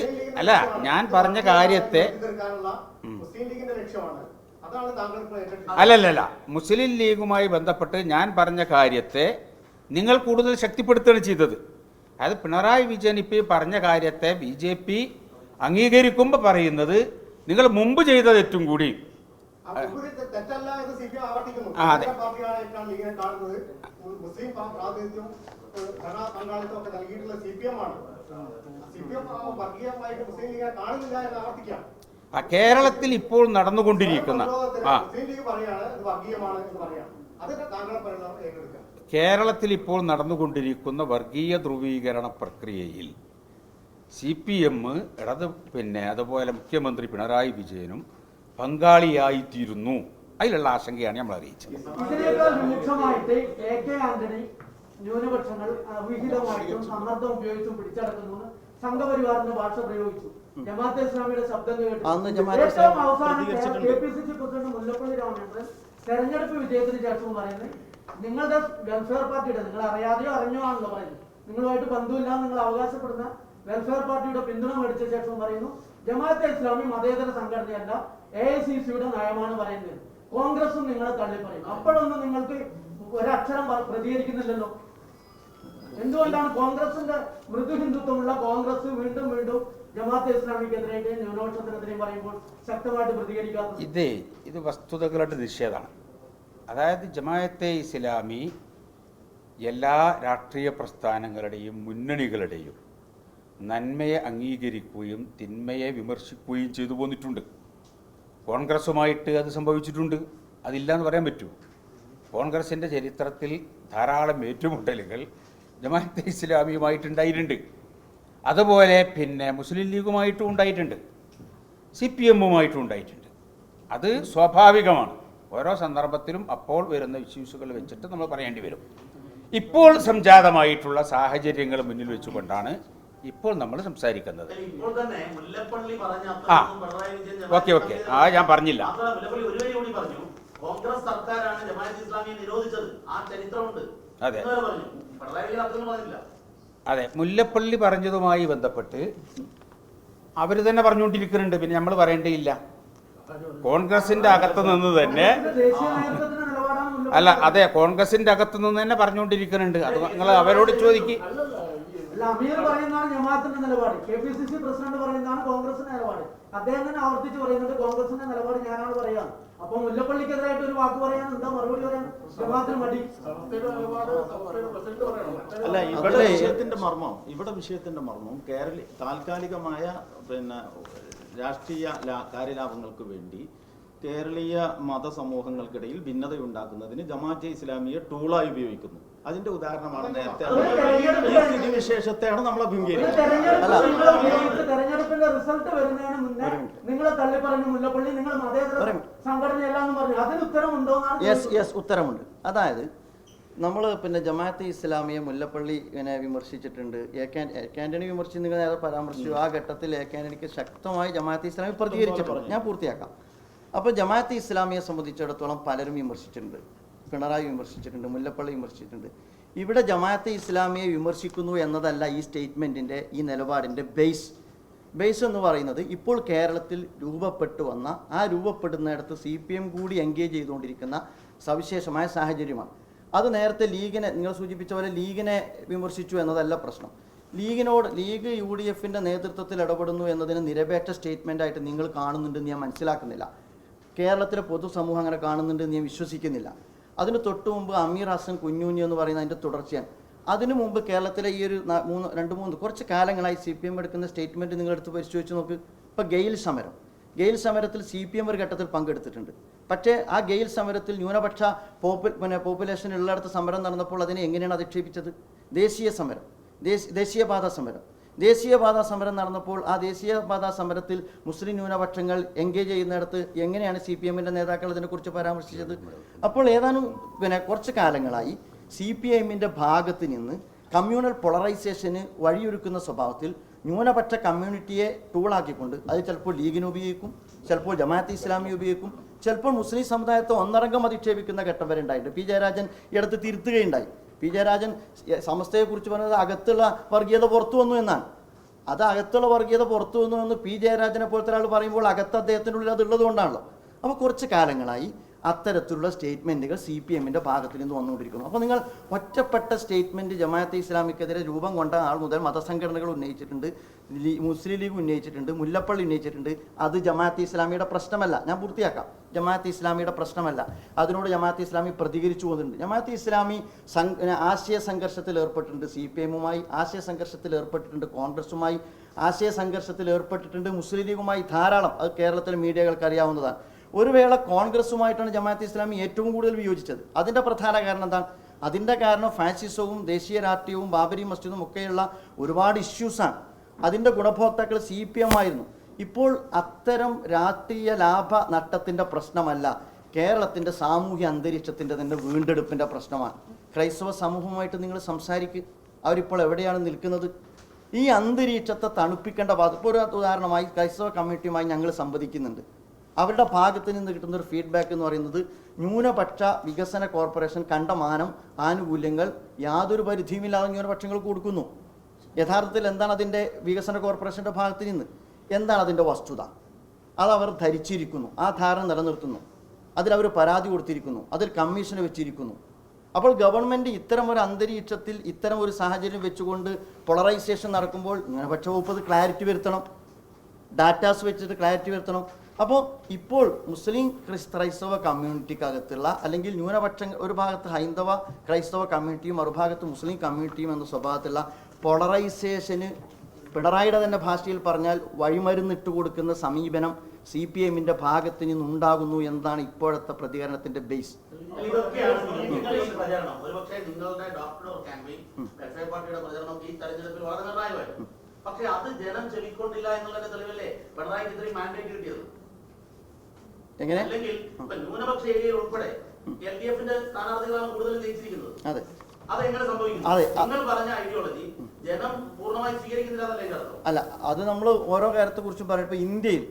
ഞാൻ പറഞ്ഞ കാര്യത്തെ അല്ലല്ല മുസ്ലിം ലീഗുമായി ബന്ധപ്പെട്ട് ഞാൻ പറഞ്ഞ കാര്യത്തെ നിങ്ങൾ കൂടുതൽ ശക്തിപ്പെടുത്തുകയാണ് ചെയ്തത്. അതായത് പിണറായി വിജയൻ ഇപ്പോൾ പറഞ്ഞ കാര്യത്തെ BJP അംഗീകരിക്കുമ്പോൾ പറയുന്നത് നിങ്ങൾ മുമ്പ് ചെയ്ത തെറ്റും കൂടി. അതെ, മുസ്ലിം പ്രാതിനിധ്യം പങ്കാളിത്തം ഒക്കെ നൽകിയിട്ടുള്ള CPM ആണ്. CPM വർഗീയമായിട്ട് മുസ്ലിം ലീഗിനെ കാണുന്നില്ല എന്ന് ആവർത്തിക്കാം. കേരളത്തിൽ ഇപ്പോൾ നടന്നുകൊണ്ടിരിക്കുന്ന മുസ്ലിം ലീഗ് പറയാണ് ഇത് വർഗീയമാണ് എന്ന് പറയാം. അതിന്റെ താങ്കളെ പറയുന്നത് ഏറ്റെടുക്കാം. കേരളത്തിൽ ഇപ്പോൾ നടന്നുകൊണ്ടിരിക്കുന്ന വർഗീയ ധ്രുവീകരണ പ്രക്രിയയിൽ CPM അതുപോലെ മുഖ്യമന്ത്രി പിണറായി വിജയനും പങ്കാളിയായിത്തീരുന്നു. അതിലുള്ള ആശങ്കയാണ് നമ്മൾ അറിയിച്ചത്. ഇതിനേക്കാൾ രൂക്ഷമായിട്ട് AK ആന്റണി ന്യൂനപക്ഷങ്ങൾ അവിഹിതമായിട്ടും സമ്മർദ്ദം ഉപയോഗിച്ചും പിടിച്ചടക്കുന്നു സംഘപരിവാറിന്റെ ഭാഷ പ്രയോഗിച്ചു. ജമാഅത്തെ ഇസ്ലാമിയുടെ ശബ്ദം കേട്ടു. ഏറ്റവും അവസാനം KPCC പ്രസിഡന്റ് മുല്ലപ്പള്ളി രാമചന്ദ്രൻ തെരഞ്ഞെടുപ്പ് വിജയത്തിന് ശേഷം പറയുന്നത് നിങ്ങളുടെ വെൽഫെയർ പാർട്ടിയുടെ, നിങ്ങൾ അറിയാതെയോ അറിഞ്ഞോ ആണല്ലോ പറയുന്നത്, നിങ്ങളുമായിട്ട് ബന്ധമില്ല നിങ്ങൾ അവകാശപ്പെടുന്ന വെൽഫെയർ പാർട്ടിയുടെ പിന്തുണ മേടിച്ച ശേഷം പറയുന്നു ജമാഅത്തെ ഇസ്ലാമി മതേതര സംഘടനയല്ല, AICC-യുടെ നയമാണ് പറയുന്നത്. കോൺഗ്രസും നിങ്ങളെ തള്ളി പറയും. അപ്പോഴൊന്നും നിങ്ങൾക്ക് ഒരക്ഷരം പ്രതികരിക്കുന്നില്ലല്ലോ. എന്തുകൊണ്ടാണ് കോൺഗ്രസിന്റെ മൃദു ഹിന്ദുത്വമുള്ള കോൺഗ്രസ് വീണ്ടും വീണ്ടും ജമാഅത്തെ ഇസ്ലാമിക്കെതിരെ ന്യൂനപക്ഷത്തിനെതിരെയും പറയുമ്പോൾ ശക്തമായിട്ട് പ്രതികരിക്കാത്തത്? ഇത് വസ്തുതകളുടെ നിഷേധമാണ്. അതായത് ജമാഅത്തെ ഇസ്ലാമി എല്ലാ രാഷ്ട്രീയ പ്രസ്ഥാനങ്ങളുടെയും മുന്നണികളുടെയും നന്മയെ അംഗീകരിക്കുകയും തിന്മയെ വിമർശിക്കുകയും ചെയ്തു പോന്നിട്ടുണ്ട്. കോൺഗ്രസുമായിട്ട് അത് സംഭവിച്ചിട്ടുണ്ട്, അതില്ല എന്ന് പറയാൻ പറ്റൂ. കോൺഗ്രസിൻ്റെ ചരിത്രത്തിൽ ധാരാളം ഏറ്റുമുട്ടലുകൾ ജമാഅത്തെ ഇസ്ലാമിയുമായിട്ടുണ്ടായിട്ടുണ്ട്. അതുപോലെ മുസ്ലിം ലീഗുമായിട്ടും ഉണ്ടായിട്ടുണ്ട്. CPM-ഉമായിട്ടും ഉണ്ടായിട്ടുണ്ട്. അത് സ്വാഭാവികമാണ്. ഓരോ സന്ദർഭത്തിലും അപ്പോൾ വരുന്ന ഇഷ്യൂസുകൾ വെച്ചിട്ട് നമ്മൾ പറയേണ്ടി വരും. ഇപ്പോൾ സംജാതമായിട്ടുള്ള സാഹചര്യങ്ങൾ മുന്നിൽ വെച്ചുകൊണ്ടാണ് ഇപ്പോൾ നമ്മൾ സംസാരിക്കുന്നത്. ഇപ്പോൾ തന്നെ മുല്ലപ്പള്ളി പറഞ്ഞ ആ. അപ്പുറത്തും പിണറായി വിജയൻ ഓക്കെ ആ ഞാൻ പറഞ്ഞില്ല. മാത്രമല്ല മുല്ലപ്പള്ളി ഒരു വരി കൂടി പറഞ്ഞു, കോൺഗ്രസ് സർക്കാരാണ് ജമാഅത്ത് ഇസ്ലാമിയെ നിരോധിച്ചത്, ആ ചരിത്രമുണ്ട് അതെ. എന്ന് വരെ പറഞ്ഞു. പിണറായി വിജയൻ അത്രയൊന്നും പറഞ്ഞില്ല. അതെ, മുല്ലപ്പള്ളി പറഞ്ഞതുമായി ബന്ധപ്പെട്ട് അവർ തന്നെ പറഞ്ഞുകൊണ്ടിരിക്കുന്നുണ്ട്. പിന്നെ നമ്മൾ പറയേണ്ടിയില്ല. കോൺഗ്രസിന്റെ അകത്ത് നിന്ന് തന്നെ ദേശീയ നേതൃത്വത്തിന്റെ നിലപാടാണ് മുല്ലപ്പള്ളി അല്ല, അതെ, കോൺഗ്രസിന്റെ അകത്ത് നിന്ന് തന്നെ പറഞ്ഞുകൊണ്ടിരിക്കുന്നുണ്ട്. അത് നിങ്ങൾ അവരോട് ചോദിക്കും. അല്ല, അമീർ പറയുന്നതാണ് ജമാഅത്തിന്റെ നിലപാട്, KPCC പ്രസിഡന്റ് പറയുന്നതാണ് കോൺഗ്രസിന്റെ നിലപാട്. അദ്ദേഹം തന്നെ ആവർത്തിച്ച് പറയുന്നത് കോൺഗ്രസിന്റെ നിലപാട് ഞാനാണ് പറയാം. അപ്പൊ മുല്ലപ്പള്ളിക്കെതിരായിട്ട് ഒരു വാക്ക് പറയാൻ എന്താ മറുപടി പറയാൻ ജമാഅത്തിന് മടി? അല്ല, ഇവിടെ വിഷയത്തിന്റെ മർമ്മം താൽക്കാലികമായ രാഷ്ട്രീയ കാര്യലാഭങ്ങൾക്ക് വേണ്ടി കേരളീയ മതസമൂഹങ്ങൾക്കിടയിൽ ഭിന്നതയുണ്ടാക്കുന്നതിന് ജമാഅത്തെ ഇസ്ലാമിയെ ടൂളായി ഉപയോഗിക്കുന്നു. അതിന്റെ ഉദാഹരണമാണ് നേരത്തെ ഈ സ്ഥിതിവിശേഷത്തെയാണ് നമ്മൾ അഭിമുഖീകരിക്കുന്നത്. തെരഞ്ഞെടുപ്പിന്റെ റിസൾട്ട് വരുന്നതിന് മുന്നേ നിങ്ങളെ തള്ളി പറഞ്ഞു മുല്ലപ്പള്ളി നിങ്ങൾ മതേതര സംഘടനയല്ലാന്ന് പറഞ്ഞു. അതിന് ഉത്തരമുണ്ടോ? ഉത്തരമുണ്ട്. അതായത് നമ്മൾ ജമാഅത്തെ ഇസ്ലാമിയെ മുല്ലപ്പള്ളി വിമർശിച്ചിട്ടുണ്ട്. ആന്റണി വിമർശിച്ച് നിങ്ങൾ നേരെ പരാമർശിച്ചു. ആ ഘട്ടത്തിൽ ആന്റണിക്ക് ശക്തമായി ജമാഅത്തെ ഇസ്ലാമി പ്രതികരിച്ചിട്ടുണ്ട്. ഞാൻ പൂർത്തിയാക്കാം. അപ്പോൾ ജമാഅത്തെ ഇസ്ലാമിയെ സംബന്ധിച്ചിടത്തോളം പലരും വിമർശിച്ചിട്ടുണ്ട്. പിണറായി വിമർശിച്ചിട്ടുണ്ട്, മുല്ലപ്പള്ളി വിമർശിച്ചിട്ടുണ്ട്. ഇവിടെ ജമാഅത്തെ ഇസ്ലാമിയെ വിമർശിക്കുന്നു എന്നതല്ല ഈ സ്റ്റേറ്റ്മെൻറ്റിൻ്റെ, ഈ നിലപാടിൻ്റെ ബേസ് എന്ന് പറയുന്നത് ഇപ്പോൾ കേരളത്തിൽ രൂപപ്പെട്ടു വന്ന, ആ രൂപപ്പെടുന്നിടത്ത് CPM കൂടി എൻഗേജ് ചെയ്തുകൊണ്ടിരിക്കുന്ന സവിശേഷമായ സാഹചര്യമാണ്. അത് നേരത്തെ ലീഗിനെ, നിങ്ങൾ സൂചിപ്പിച്ച പോലെ ലീഗിനെ വിമർശിച്ചു എന്നതല്ല പ്രശ്നം. ലീഗ് UDFിൻ്റെ നേതൃത്വത്തിൽ ഇടപെടുന്നു എന്നതിന് നിരപേക്ഷ സ്റ്റേറ്റ്മെൻറ്റായിട്ട് നിങ്ങൾ കാണുന്നുണ്ടെന്ന് ഞാൻ മനസ്സിലാക്കുന്നില്ല. കേരളത്തിലെ പൊതുസമൂഹം അങ്ങനെ കാണുന്നുണ്ടെന്ന് ഞാൻ വിശ്വസിക്കുന്നില്ല. അതിന് തൊട്ട് മുമ്പ് അമീർ ഹസൻ കുഞ്ഞുഞ്ഞി എന്ന് പറയുന്ന അതിൻ്റെ തുടർച്ചയാണ്. അതിനു മുമ്പ് കേരളത്തിലെ ഈ ഒരു കുറച്ച് കാലങ്ങളായി CPM എടുക്കുന്ന സ്റ്റേറ്റ്മെൻറ്റ് നിങ്ങളെടുത്ത് പരിശോധിച്ച് നോക്ക്. ഇപ്പോൾ ഗെയിൽ സമരത്തിൽ CPM ഒരു ഘട്ടത്തിൽ പങ്കെടുത്തിട്ടുണ്ട്. പക്ഷേ ആ ഗെയിൽ സമരത്തിൽ ന്യൂനപക്ഷ പോപ്പുലേഷൻ ഉള്ളിടത്ത് സമരം നടന്നപ്പോൾ അതിനെ എങ്ങനെയാണ് അധിക്ഷേപിച്ചത്? ദേശീയപാതാ സമരം നടന്നപ്പോൾ ആ ദേശീയപാതാ സമരത്തിൽ മുസ്ലിം ന്യൂനപക്ഷങ്ങൾ എൻഗേജ് ചെയ്യുന്നിടത്ത് എങ്ങനെയാണ് CPMൻ്റെ നേതാക്കൾ ഇതിനെക്കുറിച്ച് പരാമർശിച്ചത്? അപ്പോൾ ഏതാനും കുറച്ച് കാലങ്ങളായി CPMൻ്റെ ഭാഗത്ത് നിന്ന് കമ്മ്യൂണൽ പൊളറൈസേഷന് വഴിയൊരുക്കുന്ന സ്വഭാവത്തിൽ ന്യൂനപക്ഷ കമ്മ്യൂണിറ്റിയെ ടൂളാക്കിക്കൊണ്ട് അത് ചിലപ്പോൾ ലീഗിനെ ഉപയോഗിക്കും, ചിലപ്പോൾ ജമാഅത്തെ ഇസ്ലാമി ഉപയോഗിക്കും, ചിലപ്പോൾ മുസ്ലിം സമുദായത്തെ ഒന്നടങ്കം അധിക്ഷേപിക്കുന്ന ഘട്ടം വരെ ഉണ്ടായിട്ടുണ്ട്. P. ജയരാജൻ ഈ അടുത്ത് തിരുത്തുകയുണ്ടായി. P. ജയരാജൻ സമസ്തയെക്കുറിച്ച് പറഞ്ഞത് അകത്തുള്ള വർഗീയത പുറത്തു വന്നു എന്നാണ്. അത് അകത്തുള്ള വർഗീയത പുറത്തു വന്നു എന്ന് P. ജയരാജനെ പോലത്തെ ഒരാൾ പറയുമ്പോൾ അകത്ത് അദ്ദേഹത്തിനുള്ളിൽ അത് ഉള്ളത് കൊണ്ടാണല്ലോ. അപ്പോൾ കുറച്ച് കാലങ്ങളായി അത്തരത്തിലുള്ള സ്റ്റേറ്റ്മെൻറ്റുകൾ CPMൻ്റെ ഭാഗത്തിൽ നിന്ന് വന്നുകൊണ്ടിരിക്കുന്നു. അപ്പോൾ നിങ്ങൾ ഒറ്റപ്പെട്ട സ്റ്റേറ്റ്മെൻറ്റ് ജമാഅത്തെ ഇസ്ലാമിക്കെതിരെ രൂപം കൊണ്ട ആൾ മുതൽ മതസംഘടനകൾ ഉന്നയിച്ചിട്ടുണ്ട്, മുസ്ലിം ലീഗ് ഉന്നയിച്ചിട്ടുണ്ട്, മുല്ലപ്പള്ളി ഉന്നയിച്ചിട്ടുണ്ട്. അത് ജമാഅത്തെ ഇസ്ലാമിയുടെ പ്രശ്നമല്ല. ഞാൻ പൂർത്തിയാക്കാം. ജമാഅത്തെ ഇസ്ലാമിയുടെ പ്രശ്നമല്ല. അതിനോട് ജമാഅത്തെ ഇസ്ലാമി പ്രതികരിച്ചു പോകുന്നുണ്ട്. ജമാഅത്തെ ഇസ്ലാമി ആശയ സംഘർഷത്തിൽ ഏർപ്പെട്ടിട്ടുണ്ട്. CPMുമായി ആശയ സംഘർഷത്തിൽ ഏർപ്പെട്ടിട്ടുണ്ട്, കോൺഗ്രസുമായി ആശയ സംഘർഷത്തിൽ ഏർപ്പെട്ടിട്ടുണ്ട്, മുസ്ലിം ലീഗുമായി ധാരാളം. അത് കേരളത്തിലെ മീഡിയകൾക്ക് അറിയാവുന്നതാണ്. ഒരു വേള കോൺഗ്രസുമായിട്ടാണ് ജമാഅത്തെ ഇസ്ലാമി ഏറ്റവും കൂടുതൽ വിയോജിച്ചത്. അതിൻ്റെ പ്രധാന കാരണം എന്താണ്? അതിൻ്റെ കാരണം ഫാസിസവും ദേശീയ രാഷ്ട്രീയവും ബാബരി മസ്ജിദും ഒക്കെയുള്ള ഒരുപാട് ഇഷ്യൂസാണ്. അതിൻ്റെ ഗുണഭോക്താക്കൾ CPM ആയിരുന്നു. ഇപ്പോൾ അത്തരം രാഷ്ട്രീയ ലാഭ നഷ്ടത്തിൻ്റെ പ്രശ്നമല്ല, കേരളത്തിൻ്റെ സാമൂഹ്യ അന്തരീക്ഷത്തിൻ്റെ തന്നെ വീണ്ടെടുപ്പിൻ്റെ പ്രശ്നമാണ്. ക്രൈസ്തവ സമൂഹവുമായിട്ട് നിങ്ങൾ സംസാരിക്കുക, അവരിപ്പോൾ എവിടെയാണ് നിൽക്കുന്നത്? ഈ അന്തരീക്ഷത്തെ തണുപ്പിക്കേണ്ട ഭാഗത്ത് ഇപ്പോൾ ഒരു ഉദാഹരണമായി ക്രൈസ്തവ കമ്മ്യൂണിറ്റിയുമായി ഞങ്ങൾ സംവദിക്കുന്നുണ്ട്. അവരുടെ ഭാഗത്ത് നിന്ന് കിട്ടുന്നൊരു ഫീഡ്ബാക്ക് എന്ന് പറയുന്നത് ന്യൂനപക്ഷ വികസന കോർപ്പറേഷൻ കണ്ടമാനം ആനുകൂല്യങ്ങൾ യാതൊരു പരിധിയുമില്ലാതെ ന്യൂനപക്ഷങ്ങൾക്ക് കൊടുക്കുന്നു. യഥാർത്ഥത്തിൽ എന്താണ് അതിൻ്റെ വികസന കോർപ്പറേഷൻ്റെ ഭാഗത്ത് നിന്ന് എന്താണ് അതിൻ്റെ വസ്തുത? അതവർ ധരിച്ചിരിക്കുന്നു, ആ ധാരണ നിലനിർത്തുന്നു, അതിലവർ പരാതി കൊടുത്തിരിക്കുന്നു, അതിൽ കമ്മീഷൻ വെച്ചിരിക്കുന്നു. അപ്പോൾ ഗവൺമെൻറ് ഇത്തരം ഒരു അന്തരീക്ഷത്തിൽ ഇത്തരം ഒരു സാഹചര്യം വെച്ചുകൊണ്ട് പൊളറൈസേഷൻ നടക്കുമ്പോൾ ന്യൂനപക്ഷ വകുപ്പ് ക്ലാരിറ്റി വരുത്തണം, ഡാറ്റാസ് വെച്ചിട്ട് ക്ലാരിറ്റി വരുത്തണം. അപ്പോൾ ഇപ്പോൾ മുസ്ലിം ക്രൈസ്തവ കമ്മ്യൂണിറ്റിക്കകത്തുള്ള അല്ലെങ്കിൽ ന്യൂനപക്ഷ ഒരു ഭാഗത്ത് ഹൈന്ദവ ക്രൈസ്തവ കമ്മ്യൂണിറ്റിയും മറുഭാഗത്ത് മുസ്ലിം കമ്മ്യൂണിറ്റിയും എന്ന സ്വഭാവത്തിലുള്ള പൊളറൈസേഷന് പിണറായിയുടെ തന്നെ ഭാഷയിൽ പറഞ്ഞാൽ വഴിമരുന്നിട്ട് കൊടുക്കുന്ന സമീപനം CPMൻ്റെ ഭാഗത്ത് നിന്നുണ്ടാകുന്നു എന്നതാണ് ഇപ്പോഴത്തെ പ്രതികരണത്തിന്റെ ബേസ്. പക്ഷെ അത് ജനം ചെവിക്കൊണ്ടില്ല എന്നുള്ളതിന്റെ തെളിവല്ലേ പിണറായിക്ക് ഇത്രയും മാൻഡേറ്റ് കിട്ടിയത്? എങ്ങനെ? അല്ലെങ്കിൽ ഇപ്പൊ ന്യൂനപക്ഷ ഏരിയയിൽ ഉൾപ്പെടെ LDF-ന്റെ സ്ഥാനാർത്ഥികളാണ് കൂടുതലും ജയിച്ചിരിക്കുന്നത്. അതെ, അതെങ്ങനെ സംഭവിക്കുന്നു? അതെ. നിങ്ങൾ പറഞ്ഞ ഐഡിയോളജി ജനം പൂർണ്ണമായി സ്വീകരിക്കുന്നില്ല എന്നല്ലേ എന്റെ അർത്ഥം? അല്ല, അത് നമ്മൾ ഓരോ കാര്യത്തെക്കുറിച്ചും പറയുമ്പോൾ ഇന്ത്യയിൽ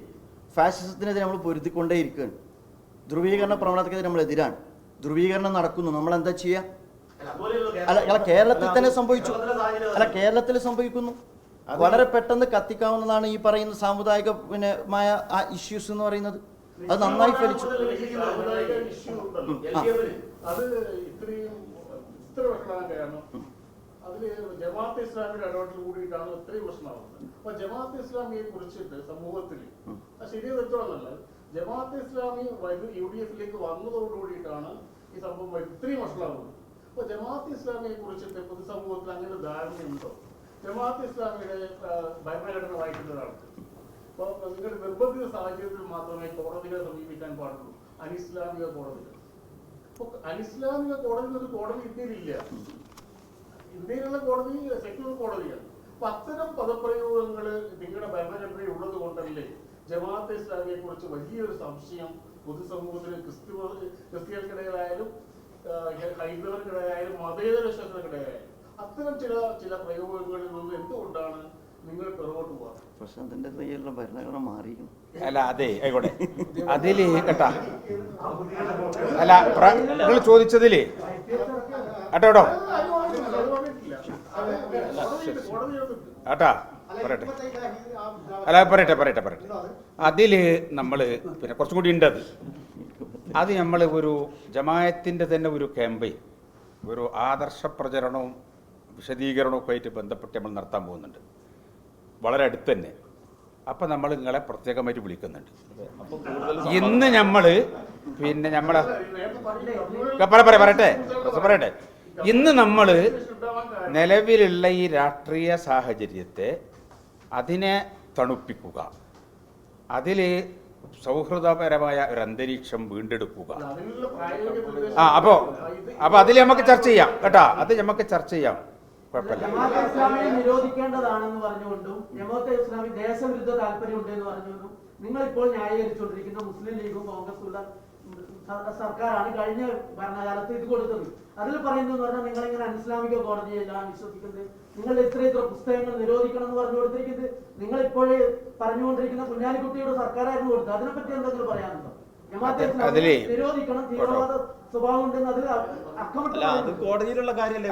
ഫാഷിസത്തിനെതിരെ നമ്മൾ പൊരുത്തിക്കൊണ്ടേയിരിക്കുകയാണ്. ധ്രുവീകരണ പ്രവണതയ്ക്കെതിരെ നമ്മൾ എതിരാണ്. ധ്രുവീകരണം നടക്കുന്നു, നമ്മൾ എന്താ ചെയ്യുക? അല്ല, കേരളത്തിൽ തന്നെ സംഭവിച്ചു. അല്ല, കേരളത്തിൽ സംഭവിക്കുന്നു. വളരെ പെട്ടെന്ന് കത്തിക്കാവുന്നതാണ് ഈ പറയുന്ന സാമുദായികമായ ആ ഇഷ്യൂസ് എന്ന് പറയുന്നത്. അത് നന്നായി ഫലിച്ചു. അത് ഇത്രയും ഇത്ര പ്രശ്നമാകാൻ കാരണം അതില് ജമാഅത്തെ ഇസ്ലാമിയുടെ ഇടപെടൽ കൂടിയിട്ടാണ് ഇത്രയും പ്രശ്നമാകുന്നത്. അപ്പൊ ജമാഅത്തെ ഇസ്ലാമിയെ കുറിച്ചിട്ട് സമൂഹത്തിൽ ശരിയോ തെറ്റോന്നല്ല, ജമാഅത്തെ ഇസ്ലാമി UDF-ലേക്ക് വന്നതോടുകൂടിയിട്ടാണ് ഈ സംഭവം ഇത്രയും വഷളാകുന്നത്. അപ്പൊ ജമാഅത്തെ ഇസ്ലാമിയെ കുറിച്ചിട്ട് പൊതുസമൂഹത്തിൽ അങ്ങനെ ധാരണയുണ്ടോ? ജമാഅത്തെ ഇസ്ലാമിയുടെ ഭരണഘടന വായിക്കുന്ന ഒരാൾക്ക് അപ്പോൾ നിങ്ങൾ നിർബന്ധിത സാഹചര്യത്തിൽ മാത്രമേ കോടതികളെ സമീപിക്കാൻ പാടുള്ളൂ, അനിസ്ലാമിക കോടതികൾ. അപ്പോൾ അനിസ്ലാമിക കോടതി ഒരു കോടതി ഇന്ത്യയിലില്ല. ഇന്ത്യയിലുള്ള കോടതി സെക്യുലർ കോടതിയാണ്. അപ്പൊ അത്തരം പദപ്രയോഗങ്ങൾ നിങ്ങളുടെ ഭരണഘടനയിൽ ഉള്ളത് കൊണ്ടല്ലേ ജമാഅത്തെ ഇസ്ലാമിയെ കുറിച്ച് വലിയൊരു സംശയം പൊതുസമൂഹത്തിന് ക്രിസ്ത്യർക്കിടയിലായാലും ഹൈന്ദവർക്കിടയിലായാലും മതേതര വിശ്വാസത്തിനിടയിലായാലും അത്തരം ചില പ്രയോഗങ്ങളിൽ നിന്ന് എന്തുകൊണ്ടാണ് നിങ്ങൾ പിറകോട്ട് പോകാം? പ്രശ്നത്തിന്റെ കയ്യിലുള്ള ഭരണഘടന മാറിയിരുന്നു. അല്ല, അതെ, ആയിക്കോട്ടെ. അതില് കേട്ടാ, അല്ല നിങ്ങൾ ചോദിച്ചതില് കേട്ടോ പറയട്ടെ. അല്ല, പറയട്ടെ. അതില് നമ്മള് പിന്നെ കുറച്ചും കൂടി ഉണ്ട്. അത് നമ്മൾ ഒരു ജമായത്തിന്റെ തന്നെ ഒരു ക്യാമ്പയിൻ, ഒരു ആദർശ പ്രചരണവും വിശദീകരണവും ഒക്കെ ആയിട്ട് ബന്ധപ്പെട്ട് നമ്മൾ നടത്താൻ പോകുന്നുണ്ട്, വളരെ അടുത്ത് തന്നെ. അപ്പം നമ്മൾ നിങ്ങളെ പ്രത്യേകമായിട്ട് വിളിക്കുന്നുണ്ട്. ഇന്ന് നമ്മൾ പിന്നെ നമ്മളെ പറയട്ടെ ഇന്ന് നമ്മൾ നിലവിലുള്ള ഈ രാഷ്ട്രീയ സാഹചര്യത്തെ അതിനെ തണുപ്പിക്കുക, അതിൽ സൗഹൃദപരമായ ഒരു അന്തരീക്ഷം വീണ്ടെടുക്കുക. അപ്പോൾ അതിൽ നമുക്ക് ചർച്ച ചെയ്യാം കേട്ടോ, അത് നമുക്ക് ചർച്ച ചെയ്യാം, കുഴപ്പമില്ല. ജമാഅത്തെ ഇസ്ലാമിയെ നിരോധിക്കേണ്ടതാണെന്ന് പറഞ്ഞുകൊണ്ടും ജമാഅത്തെ ഇസ്ലാമി ദേശവിരുദ്ധ താല്പര്യമുണ്ട് എന്ന് പറഞ്ഞുകൊണ്ടും നിങ്ങൾ ഇപ്പോൾ ന്യായീകരിച്ചുകൊണ്ടിരിക്കുന്ന മുസ്ലിം ലീഗും കോൺഗ്രസുള്ള സർക്കാരാണ് കഴിഞ്ഞ ഭരണകാലത്ത് ഇത് കൊടുത്തത്. അതിൽ പറയുന്നത് പറഞ്ഞാൽ നിങ്ങൾ ഇങ്ങനെ അനിസ്ലാമിക കോടതിയിലാണ് വിശ്വസിക്കുന്നത്, നിങ്ങൾ ഇത്ര പുസ്തകങ്ങൾ നിരോധിക്കണം എന്ന് പറഞ്ഞു കൊടുത്തിരിക്കുന്നത് നിങ്ങൾ ഇപ്പോൾ പറഞ്ഞുകൊണ്ടിരിക്കുന്ന കുഞ്ഞാലിക്കുട്ടിയുടെ സർക്കാരായിരുന്നു കൊടുത്തത്. അതിനെപ്പറ്റി എന്തെങ്കിലും പറയാനുണ്ടോ? ജമാഅത്തെ ഇസ്ലാമി നിരോധിക്കണം, തീവ്രവാദ സ്വഭാവം ഉണ്ടെന്ന് അതിൽ അത് കോടതിയിലുള്ള കാര്യമല്ലേ?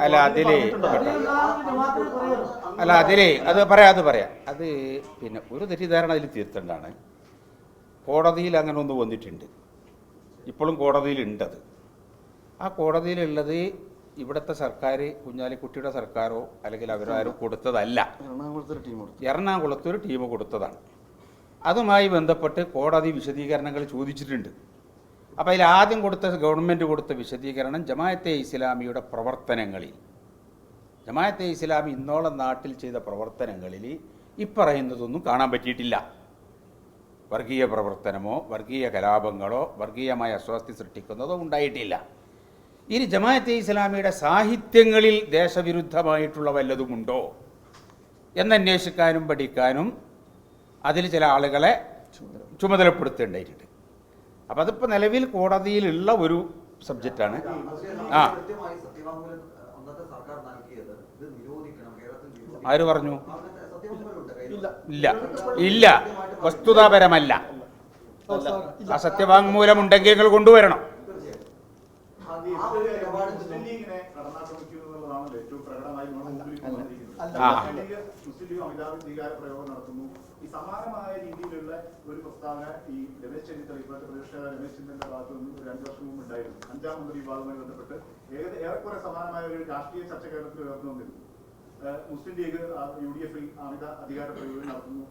അത് പറയാം. അത് പിന്നെ ഒരു തെറ്റിദ്ധാരണ അതിൽ തീർത്തേണ്ടതാണ്. കോടതിയിൽ അങ്ങനെ ഒന്ന് വന്നിട്ടുണ്ട്, ഇപ്പോഴും കോടതിയിലുണ്ടത്. ആ കോടതിയിലുള്ളത് ഇവിടുത്തെ സർക്കാർ, കുഞ്ഞാലിക്കുട്ടിയുടെ സർക്കാരോ അല്ലെങ്കിൽ അവരാരും കൊടുത്തതല്ല, എറണാകുളത്തൊരു ടീം കൊടുത്തതാണ്. അതുമായി ബന്ധപ്പെട്ട് കോടതി വിശദീകരണങ്ങൾ ചോദിച്ചിട്ടുണ്ട്. അപ്പോൾ അതിൽ ആദ്യം ഗവൺമെൻറ് കൊടുത്ത വിശദീകരണം ജമാഅത്തെ ഇസ്ലാമിയുടെ പ്രവർത്തനങ്ങളിൽ, ജമാഅത്തെ ഇസ്ലാമി ഇന്നോളം നാട്ടിൽ ചെയ്ത പ്രവർത്തനങ്ങളിൽ ഇപ്പറയുന്നതൊന്നും കാണാൻ പറ്റിയിട്ടില്ല. വർഗീയ പ്രവർത്തനമോ വർഗീയ കലാപങ്ങളോ വർഗീയമായ അസ്വാസ്ഥ്യം സൃഷ്ടിക്കുന്നതോ ഉണ്ടായിട്ടില്ല. ഇനി ജമാഅത്തെ ഇസ്ലാമിയുടെ സാഹിത്യങ്ങളിൽ ദേശവിരുദ്ധമായിട്ടുള്ള വല്ലതുമുണ്ടോ എന്നന്വേഷിക്കാനും പഠിക്കാനും അതിൽ ചില ആളുകളെ ചുമതലപ്പെടുത്തേണ്ടതായിട്ടുണ്ട്. അപ്പം അതിപ്പോൾ നിലവിൽ കോടതിയിലുള്ള ഒരു സബ്ജക്റ്റാണ്. ആര് പറഞ്ഞു? ഇല്ല, വസ്തുതാപരമല്ല. ആ സത്യവാങ്മൂലം ഉണ്ടെങ്കിൽ നിങ്ങൾ കൊണ്ടുവരണം. സമാനമായ രീതിയിലുള്ള ഒരു പ്രസ്താവന ഈ രമേശ് ചെന്നിത്തല, ഇപ്പോഴത്തെ പ്രതിപക്ഷ രമേശ് ചെന്നിത്തലിന്റെ ഭാഗത്ത് നിന്ന് 2 വർഷം മുമ്പ് ഉണ്ടായിരുന്നു. 5-ാം മന്ത്രി വിഭാഗവുമായി ബന്ധപ്പെട്ട് ഏറെക്കുറെ സമാനമായ ഒരു രാഷ്ട്രീയ ചർച്ച കേരളത്തിൽ ഉയർന്നുകൊണ്ടിരുന്നു. മുസ്ലിം ലീഗ് UDF-ൽ അമിത അധികാര പ്രയോഗം നടത്തുന്നു,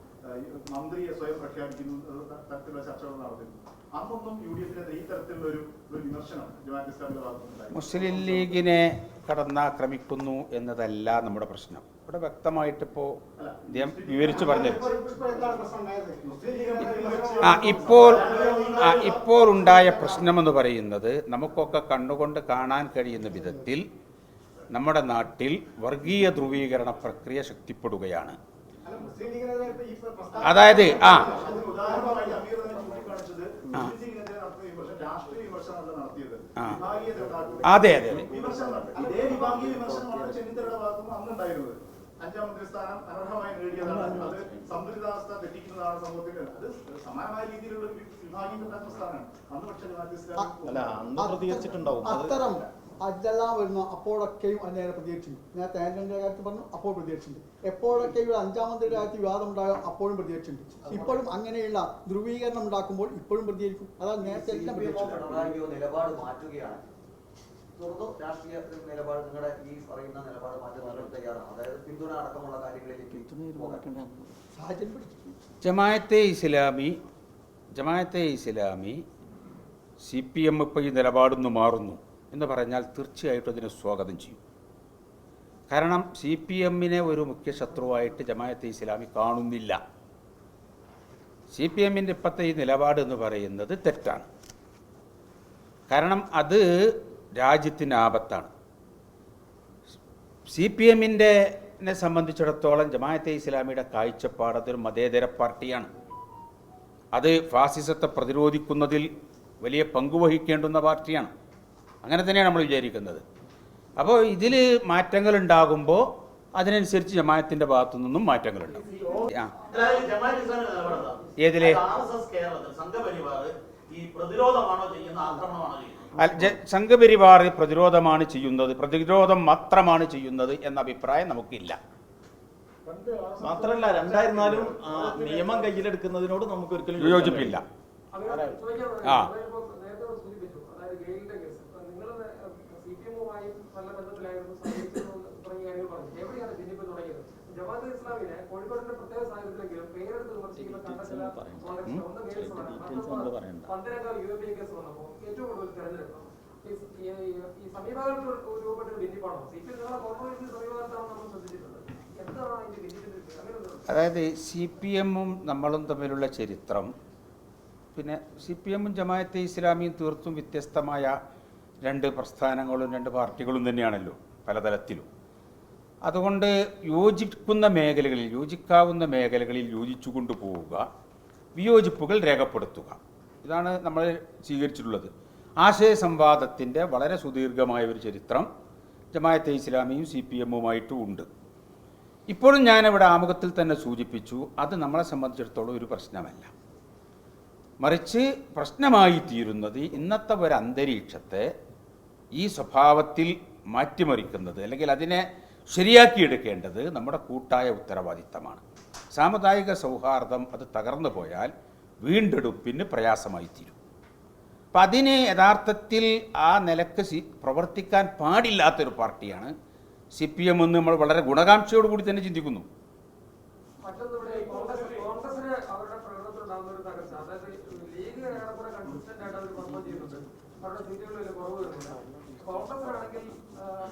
മന്ത്രിയെ സ്വയം പ്രഖ്യാപിക്കുന്നു, തരത്തിലുള്ള ചർച്ചകൾ നടത്തുന്നു. അന്നൊന്നും UDF-നെതിരെ ഈ തരത്തിലുള്ള ഒരു വിമർശനം ജമാഅത്തെ ഇസ്ലാമിയുടെ ഭാഗത്തുനിന്നുണ്ടായിരുന്നു. മുസ്ലിം ലീഗിനെ കടന്നാക്രമിക്കുന്നു എന്നതല്ല നമ്മുടെ പ്രശ്നം. ഇവിടെ വ്യക്തമായിട്ടിപ്പോൾ വിവരിച്ചു പറഞ്ഞു. ഇപ്പോൾ ഉണ്ടായ പ്രശ്നമെന്ന് പറയുന്നത് നമുക്കൊക്കെ കണ്ണുകൊണ്ട് കാണാൻ കഴിയുന്ന വിധത്തിൽ നമ്മുടെ നാട്ടിൽ വർഗീയ ധ്രുവീകരണ പ്രക്രിയ ശക്തിപ്പെടുകയാണ്. മുസ്ലിം ലീഗിനെതിരെ ഈ പ്രസ്താവന അതായത് അതിന് ഉദാഹരണമായി അമീർ തന്നെ ചൂണ്ടിക്കാണിച്ചത് മുസ്ലിം ലീഗിനെതിരെ നടത്തിയ വിമർശനം രാഷ്ട്രീയ വിമർശനമല്ല നടത്തിയത്, വിഭാഗീയത ഉണ്ടാക്കുന്ന അതെ അതെ അതെ വിമർശനം നടത്തി. ഇതേ വിഭാഗീയ വിമർശനമാണ് ചെന്നിത്തലയുടെ ഭാഗത്തുനിന്ന് അന്നുണ്ടായിരുന്നത്. 5ാം മന്ത്രിസ്ഥാനം അനർഹമായി നേടിയതാണ്, അത് സന്തുലിതാവസ്ഥ തെറ്റിക്കുന്നതാണ് സമൂഹത്തിൽ. അത് സമാനമായ രീതിയിലുള്ള ഒരു വിഭാഗീയത പ്രസ്ഥാനമാണ് അന്ന്. പക്ഷേ അല്ല, അന്ന് പ്രതികരിച്ചിട്ടുണ്ടാവും. അത് അത്തരം അതെല്ലാം വരുന്ന അപ്പോഴൊക്കെയും അന്നേരം പ്രതികരിച്ചിട്ടുണ്ട്. ഞാൻ തേങ്ങന്റെ കാര്യത്തിൽ പറഞ്ഞു, അപ്പോൾ പ്രതികരിച്ചിട്ടുണ്ട്. എപ്പോഴൊക്കെ ഇവിടെ 5ാം മന്ത്രിയുടെ കാര്യത്തിൽ വിവാദം ഉണ്ടായോ അപ്പോഴും പ്രതികരിച്ചിട്ടുണ്ട്. ഇപ്പോഴും അങ്ങനെയുള്ള ധ്രുവീകരണം ഉണ്ടാക്കുമ്പോൾ ഇപ്പോഴും പ്രതികരിക്കും. അതാണ് നേരത്തെ എല്ലാം പ്രതികരിച്ചിട്ടുണ്ട്. പിണറായിയോ നിലപാട് മാറ്റുകയാണ്, തുറന്നു രാഷ്ട്രീയ നിലപാട്, നിങ്ങളുടെ ഈ പറയുന്ന നിലപാട് മാറ്റാൻ തയ്യാറാണ്, അതായത് പിന്തുണ അടക്കമുള്ള കാര്യങ്ങളിലേക്ക് സാഹചര്യം പിടിച്ചു. ജമാഅത്തെ ഇസ്ലാമി CPM ഇപ്പോൾ ഈ നിലപാടൊന്ന് മാറുന്നു എന്ന് പറഞ്ഞാൽ തീർച്ചയായിട്ടും അതിനെ സ്വാഗതം ചെയ്യും. കാരണം CPMനെ ഒരു മുഖ്യ ശത്രുവായിട്ട് ജമാഅത്തെ ഇസ്ലാമി കാണുന്നില്ല. CPMൻ്റെ ഇപ്പോഴത്തെ ഈ നിലപാട് എന്ന് പറയുന്നത് തെറ്റാണ്. കാരണം അത് രാജ്യത്തിന് ആപത്താണ്. CPMനെ സംബന്ധിച്ചിടത്തോളം ജമാഅത്തെ ഇസ്ലാമിയുടെ കാഴ്ചപ്പാട് അതൊരു മതേതര പാർട്ടിയാണ്. അത് ഫാസിസത്തെ പ്രതിരോധിക്കുന്നതിൽ വലിയ പങ്കുവഹിക്കേണ്ടുന്ന പാർട്ടിയാണ്. അങ്ങനെ തന്നെയാണ് നമ്മൾ വിചാരിക്കുന്നത്. അപ്പോൾ ഇതിൽ മാറ്റങ്ങൾ ഉണ്ടാകുമ്പോൾ അതിനനുസരിച്ച് ജമാഅത്തിൻ്റെ ഭാഗത്തു നിന്നും മാറ്റങ്ങളുണ്ടാകും. ജമാഅത്ത് ഇസ്ലാമിയുടെ നിലപാടെന്താ? ഏതിലെ RSS കേരളത്തിൽ സംഘപരിവാർ ഈ പ്രതിരോധമാണോ ചെയ്യുന്ന, ആക്രമണമാണോ ചെയ്യുന്നത്? സംഘപരിവാർ പ്രതിരോധമാണ് ചെയ്യുന്നത്, പ്രതിരോധം മാത്രമാണ് ചെയ്യുന്നത് എന്ന അഭിപ്രായം നമുക്കില്ല. മാത്രമല്ല, രണ്ടായിരുന്നാലും നിയമം കയ്യിലെടുക്കുന്നതിനോട് നമുക്ക് ഒരിക്കലും യോജിപ്പില്ല. അങ്ങനെ ചോദിക്കാൻ ആ. നേരത്തെ സൂചിപ്പിച്ചു, അതായത് ഗെയിലിന്റെ കേസ് നിങ്ങൾ CPM-വുമായി നല്ല ബന്ധത്തിലായിരുന്നു, തുടങ്ങിയ കാര്യങ്ങൾ പറഞ്ഞു. എവിടെയാണ് ഭിന്നിപ്പ് തുടങ്ങിയത്? ജമാഅത്തെ ഇസ്ലാമിനെ കോഴിക്കോടിന്റെ പ്രത്യേക സാഹചര്യത്തിലെങ്കിലും പേരെടുത്ത് വിമർശിക്കുന്ന കണ്ടത്തില പന്തരക്കാൽ UAP കേസ് വന്നപ്പോൾ ഏറ്റവും കൂടുതൽ തെരഞ്ഞെടുപ്പ് ഈ സമീപകാലത്ത് രൂപപ്പെട്ട ഭിന്നിപ്പാണോ? CPM നിങ്ങളെ കോർപ്പറേഷൻ സമീപകാലത്താണ് നമ്മൾ ശ്രദ്ധിച്ചിട്ടുണ്ട്. എന്താണ് അതിന്റെ ഭിന്നിപ്പിന്റെ അങ്ങനെ? അതായത് CPM-ഉം നമ്മളും തമ്മിലുള്ള ചരിത്രം, പിന്നെ CPM-ഉം ജമാഅത്തെ ഇസ്ലാമിയും തീർത്തും വ്യത്യസ്തമായ രണ്ട് പ്രസ്ഥാനങ്ങളും രണ്ട് പാർട്ടികളും തന്നെയാണല്ലോ പല തലത്തിലും. അതുകൊണ്ട് യോജിക്കുന്ന മേഖലകളിൽ, യോജിക്കാവുന്ന മേഖലകളിൽ യോജിച്ചു കൊണ്ടുപോവുക, വിയോജിപ്പുകൾ രേഖപ്പെടുത്തുക, ഇതാണ് നമ്മൾ സ്വീകരിച്ചിട്ടുള്ളത്. ആശയ സംവാദത്തിൻ്റെ വളരെ സുദീർഘമായ ഒരു ചരിത്രം ജമാഅത്തെ ഇസ്ലാമിയും CPM-ഉമായിട്ടും ഉണ്ട്. ഇപ്പോഴും ഞാനിവിടെ ആമുഖത്തിൽ തന്നെ സൂചിപ്പിച്ചു, അത് നമ്മളെ സംബന്ധിച്ചിടത്തോളം ഒരു പ്രശ്നമല്ല. മറിച്ച് പ്രശ്നമായി തീരുന്നത് ഇന്നത്തെ ഒരു അന്തരീക്ഷത്തെ ഈ സ്വഭാവത്തിൽ മാറ്റിമറിക്കുന്നത്, അല്ലെങ്കിൽ അതിനെ ശരിയാക്കിയെടുക്കേണ്ടത് നമ്മുടെ കൂട്ടായ ഉത്തരവാദിത്തമാണ്. സാമുദായിക സൗഹാർദ്ദം അത് തകർന്നു പോയാൽ വീണ്ടെടുപ്പിന് പ്രയാസമായി തീരും. അപ്പം അതിന് യഥാർത്ഥത്തിൽ ആ നിലക്ക് പ്രവർത്തിക്കാൻ പാടില്ലാത്തൊരു പാർട്ടിയാണ് CPM എന്ന് നമ്മൾ വളരെ ഗുണകാംക്ഷയോടുകൂടി തന്നെ ചിന്തിക്കുന്നു. മറ്റൊന്നിവിടെ കോൺഗ്രസിന് അവരുടെ പ്രകടനത്തിലുണ്ടാകുന്ന ഒരു തകർച്ച, അതായത് ലീഗ് ഏറെക്കുറെ കൺസിസ്റ്റന്റ് ആയിട്ട് അവർ പെർഫോം ചെയ്യുന്നുണ്ട്, അവരുടെ സീറ്റുകളിൽ കുറവ് വരുന്നില്ല. കോൺഗ്രസിനാണെങ്കിൽ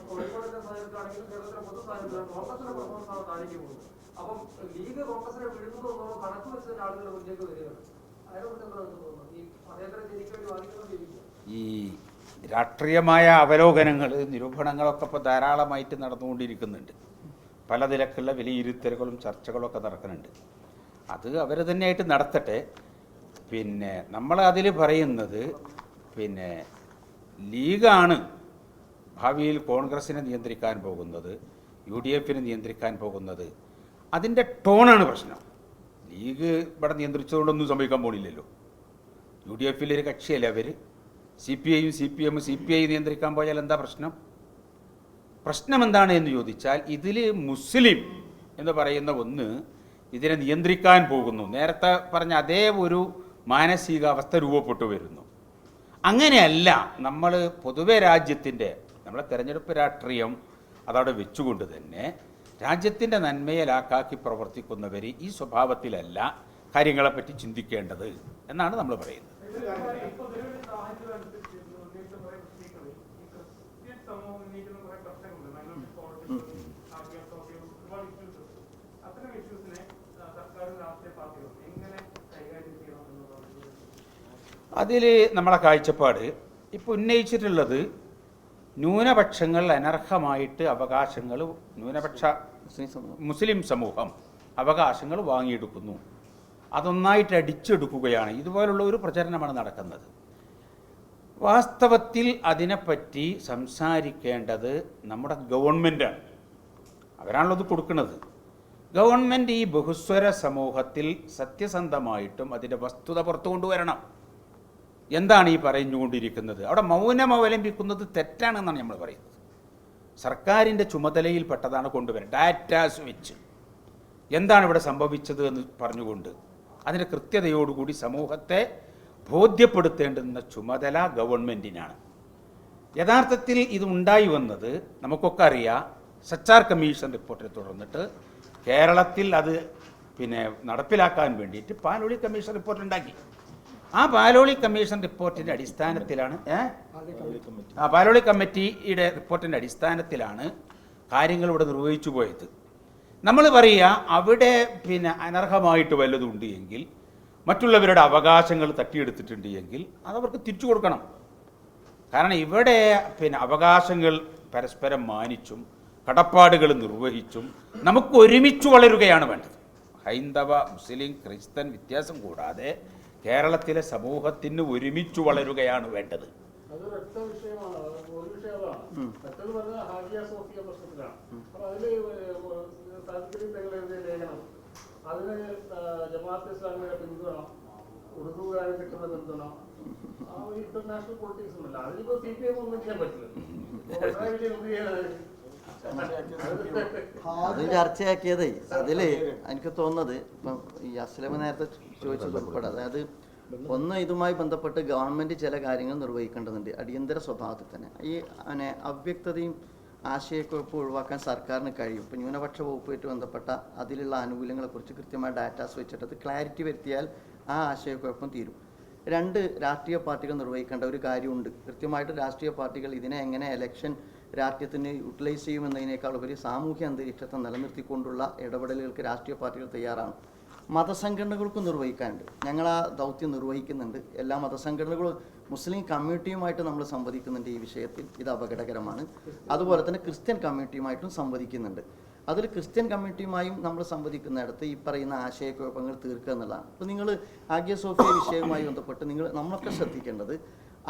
കോഴിക്കോടിന്റെ സാഹചര്യത്തിലാണെങ്കിലും കേരളത്തിലെ പൊതു സാഹചര്യത്തിലാണ് കോൺഗ്രസിന്റെ പെർഫോമൻസ് ആണ് താഴേക്ക് പോകുന്നത്. അപ്പം ലീഗ് കോൺഗ്രസിനെ വിഴുങ്ങുന്നു കണക്ക് വെച്ചിട്ട് ആളുകളുടെ മുന്നിലേക്ക് വരികയാണ്. അതിനെക്കുറിച്ച് എന്താ തോന്നുന്നത്? ഈ അതേതരം ജനിക്ക് വേണ്ടി വാദിക്കുന്നതിരിക്കും ഈ രാഷ്ട്രീയമായ അവലോകനങ്ങൾ, നിരൂപണങ്ങളൊക്കെ ഇപ്പോൾ ധാരാളമായിട്ട് നടന്നുകൊണ്ടിരിക്കുന്നുണ്ട്. പല നിലക്കുള്ള വിലയിരുത്തലുകളും ചർച്ചകളൊക്കെ നടക്കുന്നുണ്ട്. അത് അവർ തന്നെയായിട്ട് നടത്തട്ടെ. പിന്നെ നമ്മൾ അതിൽ പറയുന്നത്, പിന്നെ ലീഗാണ് ഭാവിയിൽ കോൺഗ്രസിനെ നിയന്ത്രിക്കാൻ പോകുന്നത്, UDF-നെ നിയന്ത്രിക്കാൻ പോകുന്നത്. അതിൻ്റെ ടോണാണ് പ്രശ്നം. ലീഗ് ഇവിടെ നിയന്ത്രിച്ചതുകൊണ്ടൊന്നും സംഭവിക്കാൻ പോണില്ലല്ലോ. UDF-ലൊരു കക്ഷിയല്ലേ അവർ. CPI-യും CPM-ഉം CPI നിയന്ത്രിക്കാൻ പോയാൽ എന്താ പ്രശ്നം? പ്രശ്നം എന്താണ് എന്ന് ചോദിച്ചാൽ, ഇതിൽ മുസ്ലിം എന്ന് പറയുന്ന ഒന്ന് ഇതിനെ നിയന്ത്രിക്കാൻ പോകുന്നു. നേരത്തെ പറഞ്ഞ അതേ ഒരു മാനസികാവസ്ഥ രൂപപ്പെട്ടു വരുന്നു. അങ്ങനെയല്ല, നമ്മൾ പൊതുവെ രാജ്യത്തിൻ്റെ, നമ്മളെ തെരഞ്ഞെടുപ്പ് രാഷ്ട്രീയം അതവിടെ വെച്ചുകൊണ്ട് തന്നെ രാജ്യത്തിൻ്റെ നന്മയിലാക്കാക്കി പ്രവർത്തിക്കുന്നവർ ഈ സ്വഭാവത്തിലല്ല കാര്യങ്ങളെപ്പറ്റി ചിന്തിക്കേണ്ടത് എന്നാണ് നമ്മൾ പറയുന്നത്. അതിൽ നമ്മളെ കാഴ്ചപ്പാട് ഇപ്പോൾ ഉന്നയിച്ചിട്ടുള്ളത് ന്യൂനപക്ഷങ്ങൾ അനർഹമായിട്ട് അവകാശങ്ങൾ, ന്യൂനപക്ഷ മുസ്ലിം സമൂഹം അവകാശങ്ങൾ വാങ്ങിയെടുക്കുന്നു. അതൊന്നായിട്ട് അടിച്ചെടുക്കുകയാണ്. ഇതുപോലുള്ള ഒരു പ്രചരണമാണ് നടക്കുന്നത്. വാസ്തവത്തിൽ അതിനെപ്പറ്റി സംസാരിക്കേണ്ടത് നമ്മുടെ ഗവൺമെൻറ്റാണ്. അവരാണല്ലോ ഇത് കൊടുക്കുന്നത്. ഗവൺമെൻറ് ഈ ബഹുസ്വര സമൂഹത്തിൽ സത്യസന്ധമായിട്ടും അതിൻ്റെ വസ്തുത പുറത്തു കൊണ്ടുവരണം. എന്താണ് ഈ പറഞ്ഞുകൊണ്ടിരിക്കുന്നത്? അവിടെ മൗനം അവലംബിക്കുന്നത് തെറ്റാണെന്നാണ് നമ്മൾ പറയുന്നത്. സർക്കാരിൻ്റെ ചുമതലയിൽപ്പെട്ടതാണ് കൊണ്ടുവരുന്നത്. ഡാറ്റാസ് വെച്ച് എന്താണ് ഇവിടെ സംഭവിച്ചത് എന്ന് പറഞ്ഞുകൊണ്ട് അതിൻ്റെ കൃത്യതയോടുകൂടി സമൂഹത്തെ ബോധ്യപ്പെടുത്തേണ്ടുന്ന ചുമതല ഗവൺമെൻറ്റിനാണ്. യഥാർത്ഥത്തിൽ ഇത് ഉണ്ടായി വന്നത് നമുക്കൊക്കെ അറിയാം. സച്ചാർ കമ്മീഷൻ റിപ്പോർട്ടിനെ തുടർന്നിട്ട് കേരളത്തിൽ അത് നടപ്പിലാക്കാൻ വേണ്ടിയിട്ട് പാലോളി കമ്മീഷൻ റിപ്പോർട്ട് ഉണ്ടാക്കി. ആ പാലോളി കമ്മീഷൻ റിപ്പോർട്ടിൻ്റെ അടിസ്ഥാനത്തിലാണ് പാലോളി കമ്മിറ്റിയുടെ റിപ്പോർട്ടിൻ്റെ അടിസ്ഥാനത്തിലാണ് കാര്യങ്ങൾ ഇവിടെ നിർവഹിച്ചു പോയത്. നമ്മൾ പറയുക അവിടെ അനർഹമായിട്ട് വല്ലതുണ്ട് എങ്കിൽ, മറ്റുള്ളവരുടെ അവകാശങ്ങൾ തട്ടിയെടുത്തിട്ടുണ്ട് എങ്കിൽ അതവർക്ക് തിരിച്ചു കൊടുക്കണം. കാരണം ഇവിടെ അവകാശങ്ങൾ പരസ്പരം മാനിച്ചും കടപ്പാടുകൾ നിർവഹിച്ചും നമുക്ക് ഒരുമിച്ച് വളരുകയാണ് വേണ്ടത്. ഹൈന്ദവ, മുസ്ലിം, ക്രിസ്ത്യൻ വ്യത്യാസം കൂടാതെ കേരളത്തിലെ സമൂഹത്തിന് ഒരുമിച്ച് വളരുകയാണ് വേണ്ടത്. അതൊരൊറ്റ വിഷയമാണ്. ഒരു വിഷയം അതാണ്. മറ്റൊരു പറഞ്ഞ ഹാജിയ സോഫിയ പ്രശ്നത്തിലാണ്. അപ്പൊ അതില് താല്പര്യം എഴുതിയ ലേഖനം, അതിന് ജമാഅത്തെ ഇസ്ലാമിയുടെ പിന്തുണ, ഉറുദുകാരെ കിട്ടുന്ന പിന്തുണ, ആ ഇന്റർനാഷണൽ പൊളിറ്റിക്സ് ഉണ്ടല്ല, അതിലിപ്പോ CPM ഒന്നും ചെയ്യാൻ പറ്റില്ല. അത് ചർച്ചയാക്കിയത് അതില് എനിക്ക് തോന്നുന്നത് ഇപ്പം ഈ അസ്ലമ നേരത്തെ ചോദിച്ചത് ഉൾപ്പെടെ, അതായത് ഒന്ന് ഇതുമായി ബന്ധപ്പെട്ട് ഗവൺമെന്റ് ചില കാര്യങ്ങൾ നിർവഹിക്കേണ്ടതുണ്ട് അടിയന്തര സ്വഭാവത്തിൽ തന്നെ. ഈ അവ്യക്തതയും ആശയക്കുഴപ്പം ഒഴിവാക്കാൻ സർക്കാരിന് കഴിയും. ഇപ്പം ന്യൂനപക്ഷ വകുപ്പുമായിട്ട് ബന്ധപ്പെട്ട അതിലുള്ള ആനുകൂല്യങ്ങളെക്കുറിച്ച് കൃത്യമായ ഡാറ്റാസ് വെച്ചിട്ട് അത് ക്ലാരിറ്റി വരുത്തിയാൽ ആ ആശയക്കുഴപ്പം തീരും. രണ്ട്, രാഷ്ട്രീയ പാർട്ടികൾ നിർവഹിക്കേണ്ട ഒരു കാര്യമുണ്ട്. കൃത്യമായിട്ട് രാഷ്ട്രീയ പാർട്ടികൾ ഇതിനെ എങ്ങനെ ഇലക്ഷൻ രാഷ്ട്രീയത്തിന് യൂട്ടിലൈസ് ചെയ്യുമെന്നതിനേക്കാൾ ഉപരി സാമൂഹ്യ അന്തരീക്ഷത്തെ നിലനിർത്തിക്കൊണ്ടുള്ള ഇടപെടലുകൾക്ക് രാഷ്ട്രീയ പാർട്ടികൾ തയ്യാറാണ്. മതസംഘടനകൾക്കും നിർവഹിക്കാനുണ്ട്. ഞങ്ങൾ ആ ദൗത്യം നിർവഹിക്കുന്നുണ്ട്. എല്ലാ മതസംഘടനകളും മുസ്ലിം കമ്മ്യൂണിറ്റിയുമായിട്ട് നമ്മൾ സംവദിക്കുന്നുണ്ട് ഈ വിഷയത്തിൽ. ഇത് അപകടകരമാണ്. അതുപോലെ തന്നെ ക്രിസ്ത്യൻ കമ്മ്യൂണിറ്റിയുമായിട്ടും സംവദിക്കുന്നുണ്ട്. അതിൽ ക്രിസ്ത്യൻ കമ്മ്യൂണിറ്റിയുമായും നമ്മൾ സംവദിക്കുന്നിടത്ത് ഈ പറയുന്ന ആശയക്കുഴപ്പങ്ങൾ തീർക്കുക എന്നുള്ളതാണ്. അപ്പോൾ നിങ്ങൾ ആഗ്യ സോഫിയ വിഷയവുമായി ബന്ധപ്പെട്ട് നമ്മളൊക്കെ ശ്രദ്ധിക്കേണ്ടത്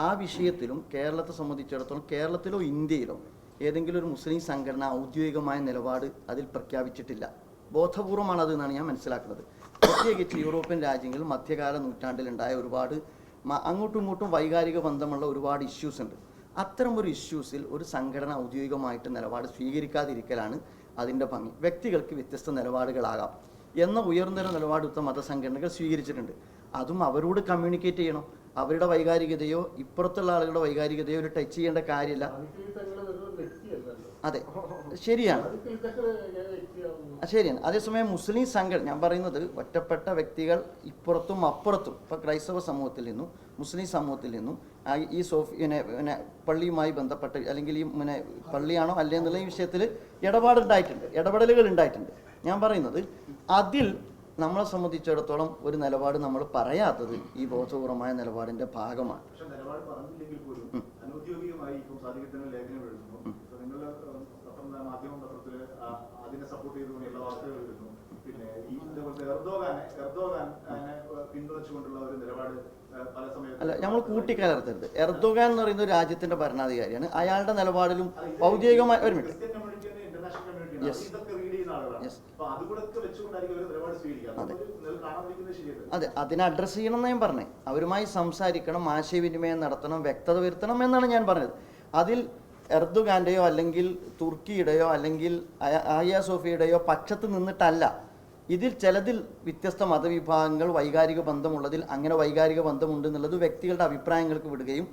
ആ വിഷയത്തിലും കേരളത്തെ സംബന്ധിച്ചിടത്തോളം കേരളത്തിലോ ഇന്ത്യയിലോ ഏതെങ്കിലും ഒരു മുസ്ലിം സംഘടന ഔദ്യോഗികമായ നിലപാട് അതിൽ പ്രഖ്യാപിച്ചിട്ടില്ല. ബോധപൂർവമാണ് അത് എന്നാണ് ഞാൻ മനസ്സിലാക്കുന്നത്. പ്രത്യേകിച്ച് യൂറോപ്യൻ രാജ്യങ്ങളിൽ മധ്യകാല നൂറ്റാണ്ടിലുണ്ടായ ഒരുപാട് അങ്ങോട്ടും ഇങ്ങോട്ടും വൈകാരിക ബന്ധമുള്ള ഒരുപാട് ഇഷ്യൂസ് ഉണ്ട്. അത്തരം ഒരു ഇഷ്യൂസിൽ ഒരു സംഘടന ഔദ്യോഗികമായിട്ട് നിലപാട് സ്വീകരിക്കാതിരിക്കലാണ് അതിൻ്റെ ഭംഗി. വ്യക്തികൾക്ക് വ്യത്യസ്ത നിലപാടുകളാകാം എന്ന ഉയർന്നൊരു നിലപാടെടുത്ത മതസംഘടനകൾ സ്വീകരിച്ചിട്ടുണ്ട്. അതും അവരോട് കമ്മ്യൂണിക്കേറ്റ് ചെയ്യണം. അവരുടെ വൈകാരികതയോ ഇപ്പുറത്തുള്ള ആളുകളുടെ വൈകാരികതയോ ഒരു ടച്ച് ചെയ്യേണ്ട കാര്യമില്ല. അതെ, ശരിയാണ്. ശരിയാണ്. അതേസമയം മുസ്ലിം സംഘടന, ഞാൻ പറയുന്നത് ഒറ്റപ്പെട്ട വ്യക്തികൾ ഇപ്പുറത്തും അപ്പുറത്തും, ഇപ്പോൾ ക്രൈസ്തവ സമൂഹത്തിൽ നിന്നും മുസ്ലിം സമൂഹത്തിൽ നിന്നും ഈ പള്ളിയുമായി ബന്ധപ്പെട്ട് അല്ലെങ്കിൽ ഈ പള്ളിയാണോ അല്ലേ എന്നുള്ള ഈ വിഷയത്തിൽ ഇടപെടലുകൾ ഉണ്ടായിട്ടുണ്ട്. ഞാൻ പറയുന്നത് അതിൽ നമ്മളെ സംബന്ധിച്ചിടത്തോളം ഒരു നിലപാട് നമ്മൾ പറയാത്തത് ഈ ബോധപൂർവമായ നിലപാടിന്റെ ഭാഗമാണ്. അല്ല, നമ്മൾ കൂട്ടിക്കലർത്തരുത്. എർദോഗാൻ എന്ന് പറയുന്ന ഒരു രാജ്യത്തിന്റെ ഭരണാധികാരിയാണ്. അയാളുടെ നിലപാടിലും ഔദ്യോഗികമായ ഒരു മിനിറ്റ് അതെ, അതിനെ അഡ്രസ്സ് ചെയ്യണം എന്ന് ഞാൻ പറഞ്ഞേ. അവരുമായി സംസാരിക്കണം, ആശയവിനിമയം നടത്തണം, വ്യക്തത വരുത്തണം എന്നാണ് ഞാൻ പറഞ്ഞത്. അതിൽ എർദോഗാന്റെയോ അല്ലെങ്കിൽ തുർക്കിയുടെയോ അല്ലെങ്കിൽ ആയ സോഫിയുടെയോ പക്ഷത്ത് നിന്നിട്ടല്ല. ഇതിൽ ചിലതിൽ വ്യത്യസ്ത മതവിഭാഗങ്ങൾ വൈകാരിക ബന്ധമുള്ളതിൽ അങ്ങനെ വൈകാരിക ബന്ധമുണ്ട് എന്നുള്ളത് വ്യക്തികളുടെ അഭിപ്രായങ്ങൾക്ക് വിടുകയും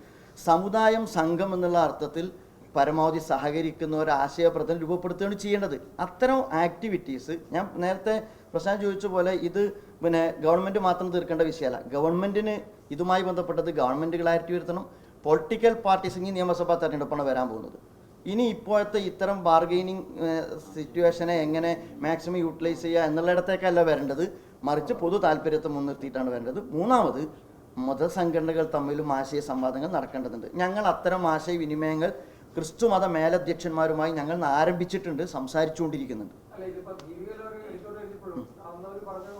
സമുദായം സംഘം എന്നുള്ള അർത്ഥത്തിൽ പരമാവധി സഹകരിക്കുന്ന ഒരു ആശയപ്രദം രൂപപ്പെടുത്തുകയാണ് ചെയ്യേണ്ടത്. അത്തരം ആക്ടിവിറ്റീസ് ഞാൻ നേരത്തെ പ്രശാന്ത് ചോദിച്ച പോലെ ഇത് ഗവൺമെൻറ് മാത്രം തീർക്കേണ്ട വിഷയമല്ല. ഗവൺമെൻറ്റിന് ഇതുമായി ബന്ധപ്പെട്ടത് ഗവൺമെൻറ് ക്ലാരിറ്റി വരുത്തണം. പൊളിറ്റിക്കൽ പാർട്ടീസ് ഈ നിയമസഭാ തെരഞ്ഞെടുപ്പാണ് വരാൻ പോകുന്നത്. ഇനി ഇപ്പോഴത്തെ ഇത്തരം ബാർഗെയിനിങ് സിറ്റുവേഷനെ എങ്ങനെ മാക്സിമം യൂട്ടിലൈസ് ചെയ്യുക എന്നുള്ളിടത്തേക്കല്ല വരേണ്ടത്, മറിച്ച് പൊതു താല്പര്യത്തെ മുൻനിർത്തിയിട്ടാണ് വരേണ്ടത്. മൂന്നാമത്, മതസംഘടനകൾ തമ്മിലും ആശയ സംവാദങ്ങൾ നടക്കേണ്ടതുണ്ട്. ഞങ്ങൾ അത്തരം ആശയവിനിമയങ്ങൾ ക്രിസ്തു മത മേലധ്യക്ഷന്മാരുമായി ഞങ്ങൾ ആരംഭിച്ചിട്ടുണ്ട്, സംസാരിച്ചുകൊണ്ടിരിക്കുന്നുണ്ട്. അല്ല, ഇതിപ്പോ ജീവിതത്തിൽ ഒരു എഡിറ്റോറിയൽ എഴുതിയപ്പോഴും അന്നവർ പറഞ്ഞത്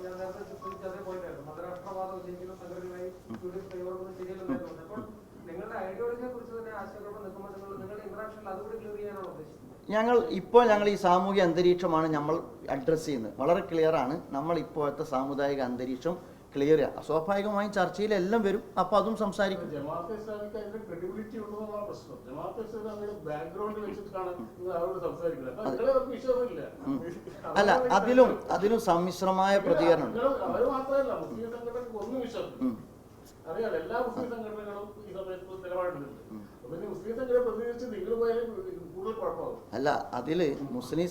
ഞാൻ നേരത്തെ സൂചിപ്പിച്ച അതേ പോയിന്റായിരുന്നു. മതരാഷ്ട്രവാദം ഉന്നയിക്കുന്ന സംഘടനയായി യുഡിഎഫ് കൈവറുന്നത് ശരിയല്ലെന്നായിരുന്നു. അപ്പോൾ നിങ്ങളുടെ ഐഡിയോളജിയെ കുറിച്ച് തന്നെ ആശയക്കുഴപ്പം നിൽക്കുമ്പോൾ നിങ്ങളുടെ ഇന്ററാക്ഷനിൽ അതുകൂടി ക്ലിയർ ചെയ്യാനാണ് ഉദ്ദേശിക്കുന്നത്. ഞങ്ങൾ ഈ സാമൂഹിക അന്തരീക്ഷമാണ് നമ്മൾ അഡ്രസ്സ് ചെയ്യുന്നത്. വളരെ ക്ലിയറാണ്. നമ്മൾ ഇപ്പോഴത്തെ സാമുദായിക അന്തരീക്ഷം ക്ലിയർ ചെയ്യുക. സ്വാഭാവികമായും ചർച്ചയിലെല്ലാം വരും, അപ്പോൾ അതും സംസാരിക്കും. ജമാഅത്തെ ഇസ്ലാമിക്ക് അതിന്റെ ക്രെഡിബിലിറ്റി ഉള്ളതാണ് പ്രശ്നം. ജമാഅത്തെ ഇസ്ലാമിയുടെ ബാക്ക്ഗ്രൗണ്ട് വെച്ചിട്ടാണ് അവരോട് സംസാരിക്കുന്നത്. വിശ്വാസമില്ല. അല്ല, അതിലും സമ്മിശ്രമായ പ്രതികരണമുണ്ട്. അവർ മാത്രമല്ല, മുസ്ലിം സംഘടനക്ക് ഒന്നും വിശ്വാസമില്ല. അറിയാലോ, എല്ലാ മുസ്ലിം സംഘടനകളും ഈ സമയത്ത് നിലപാടുന്നുണ്ട്. പിന്നെ മുസ്ലിം സംഘടന പ്രതികരിച്ച് നിങ്ങൾ പോയാലും കൂടുതൽ കുഴപ്പമാകും. അല്ല, അതിൽ മുസ്ലിം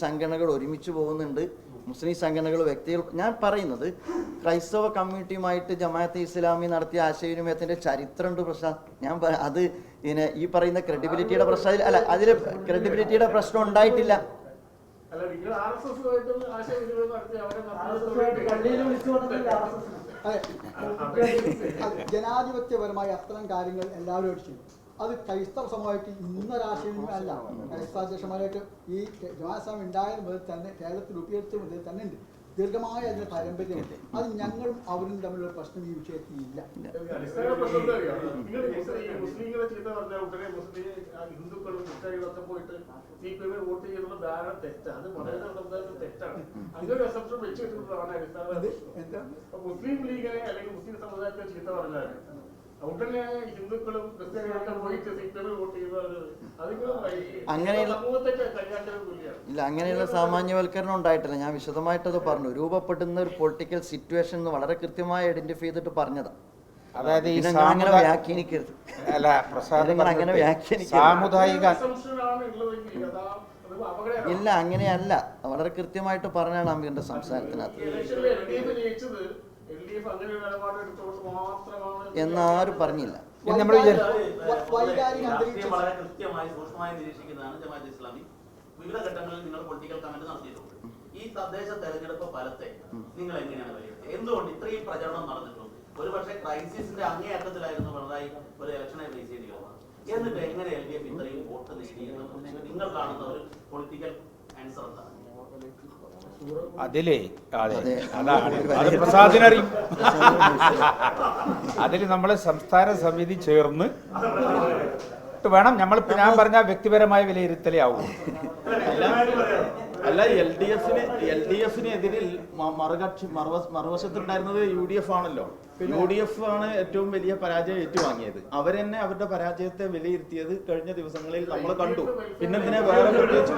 സംഘടനകൾ ഒരുമിച്ച് പോകുന്നുണ്ട്. മുസ്ലിം സംഘടനകൾ വ്യക്തികൾ, ഞാൻ പറയുന്നത് ക്രൈസ്തവ കമ്മ്യൂണിറ്റിയുമായിട്ട് ജമാഅത്തെ ഇസ്ലാമി നടത്തിയ ആശയവിനിമയത്തിന്റെ ചരിത്രമുണ്ട് പ്രശ്നം. അത് പിന്നെ ഈ പറയുന്ന ക്രെഡിബിലിറ്റിയുടെ പ്രശ്നം അല്ല, അതിൽ ക്രെഡിബിലിറ്റിയുടെ പ്രശ്നം ഉണ്ടായിട്ടില്ല. അല്ല, നിങ്ങൾ RSS-ഉമായിട്ട് ആശയവിനിമയം നടത്തി പള്ളിയിൽ വിളിച്ചു കൊണ്ടതല്ലേ RSS? ജനാധിപത്യപരമായ അത്തരം കാര്യങ്ങൾ എല്ലാവരും ചെയ്യും. അത് ക്രൈസ്തവ സമൂഹമായിട്ട് ഇന്നൊരാശയവിനിമയം അല്ല. ക്രൈസ്തവ അധ്യക്ഷന്മാരായിട്ട് ഈ ജമാഅത്ത് ഇസ്ലാമി ഉണ്ടായത് മുതൽ തന്നെ, കേരളത്തിൽ രൂപീകരിച്ച മുതൽ തന്നെ ഉണ്ട്. ദീർഘമായ അതിന്റെ പാരമ്പര്യമുണ്ട്. അത് ഞങ്ങളും അവരും തമ്മിലുള്ള പ്രശ്നം ഈ വിഷയത്തിൽ ഇല്ല. അടിസ്ഥാന പ്രശ്നം എന്താ അറിയോ? നിങ്ങൾ മുസ്ലിങ്ങളെ ചീത്ത പറഞ്ഞാൽ ഉടനെ ഹിന്ദുക്കളും ക്രിസ്ത്യാനികളൊക്കെ പോയിട്ട് CPM വോട്ട് ചെയ്യുന്ന ധാരണ തെറ്റാണ്. അത് മതേതര സമുദായത്തിൽ തെറ്റാണ്. അങ്ങനെ ഒരു അസംഷൻ വെച്ച് വെച്ചിട്ടുള്ളതാണ് അടിസ്ഥാന. മുസ്ലിം ലീഗിനെ അല്ലെങ്കിൽ മുസ്ലിം സമുദായത്തെ ചീത്ത പറഞ്ഞാൽ ഉടനെ ഹിന്ദുക്കളും ക്രിസ്ത്യാനികളൊക്കെ പോയിട്ട് CPM വോട്ട് ചെയ്യുന്നത് അങ്ങനെയുള്ള സമൂഹത്തെ കൈകാര്യം തുല്യാണ്. ഇല്ല, അങ്ങനെയുള്ള സാമാന്യവൽക്കരണം ഉണ്ടായിട്ടില്ല. ഞാൻ വിശദമായിട്ടത് പറഞ്ഞു. രൂപപ്പെടുന്ന ഒരു പൊളിറ്റിക്കൽ സിറ്റുവേഷൻ എന്ന് വളരെ കൃത്യമായി ഐഡന്റിഫൈ ചെയ്തിട്ട് പറഞ്ഞതാണ്. അതായത് ഈ അങ്ങനെ വ്യാഖ്യാനിക്കരുത്. അല്ല, പ്രസാദ് അങ്ങനെ വ്യാഖ്യാനിക്കരുത്. സാമുദായിക ഇല്ല, അങ്ങനെയല്ല. വളരെ കൃത്യമായിട്ട് പറഞ്ഞാണ് അമീറിന്റെ സംസാരത്തിനകത്ത്. എന്നാരും പറഞ്ഞില്ല. വളരെ കൃത്യമായി സൂക്ഷ്മമായി നിരീക്ഷിക്കുന്നതാണ് ജമാഅത്തെ ഇസ്ലാമി. വിവിധ ഘട്ടങ്ങളിൽ നിങ്ങൾ പൊളിറ്റിക്കൽ കമന്റ് നടത്തിയിട്ടുണ്ട്. ഈ തദ്ദേശ തെരഞ്ഞെടുപ്പ് ഫലത്തെ നിങ്ങൾ എങ്ങനെയാണ് വിലയിരുത്തുന്നത്? എന്തുകൊണ്ട് ഇത്രയും പ്രചരണം നടന്നിട്ടുണ്ട്? ഒരുപക്ഷെ ക്രൈസിസിന്റെ അങ്ങേയറ്റത്തിലായിരുന്നു പിണറായി ഒരു ഇലക്ഷനെ ഫേസ് ചെയ്തിരുന്നത്. എന്നിട്ട് എങ്ങനെ LDF ഇത്രയും വോട്ട് നേടി എന്ന് നിങ്ങൾ കാണുന്ന ഒരു പൊളിറ്റിക്കൽ ആൻസർ എന്താണ്? അതിലേ അതെ, അതാണ് അത് പ്രസാദിനറിയും. അതിൽ നമ്മളെ സംസ്ഥാന സമിതി ചേർന്ന് വേണം ഞാൻ പറഞ്ഞ വ്യക്തിപരമായ വിലയിരുത്തലേ ആവും. അല്ല, LDF-ന് എതിരിൽ മറുവശത്തുണ്ടായിരുന്നത് UDF ആണല്ലോ. UDF ആണ് ഏറ്റവും വലിയ പരാജയം ഏറ്റുവാങ്ങിയത്. അവരെന്നെ അവരുടെ പരാജയത്തെ വിലയിരുത്തിയത് കഴിഞ്ഞ ദിവസങ്ങളിൽ നമ്മൾ കണ്ടു. പിന്നെന്തിനെ വേറെ പ്രത്യേകിച്ച്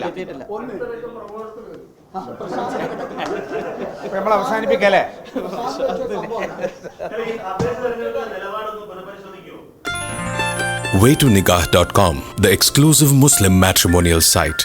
എത്തിയിട്ടില്ല. നമ്മൾ അവസാനിപ്പിക്കല്ലേ? waytonikah.com, the exclusive Muslim matrimonial site.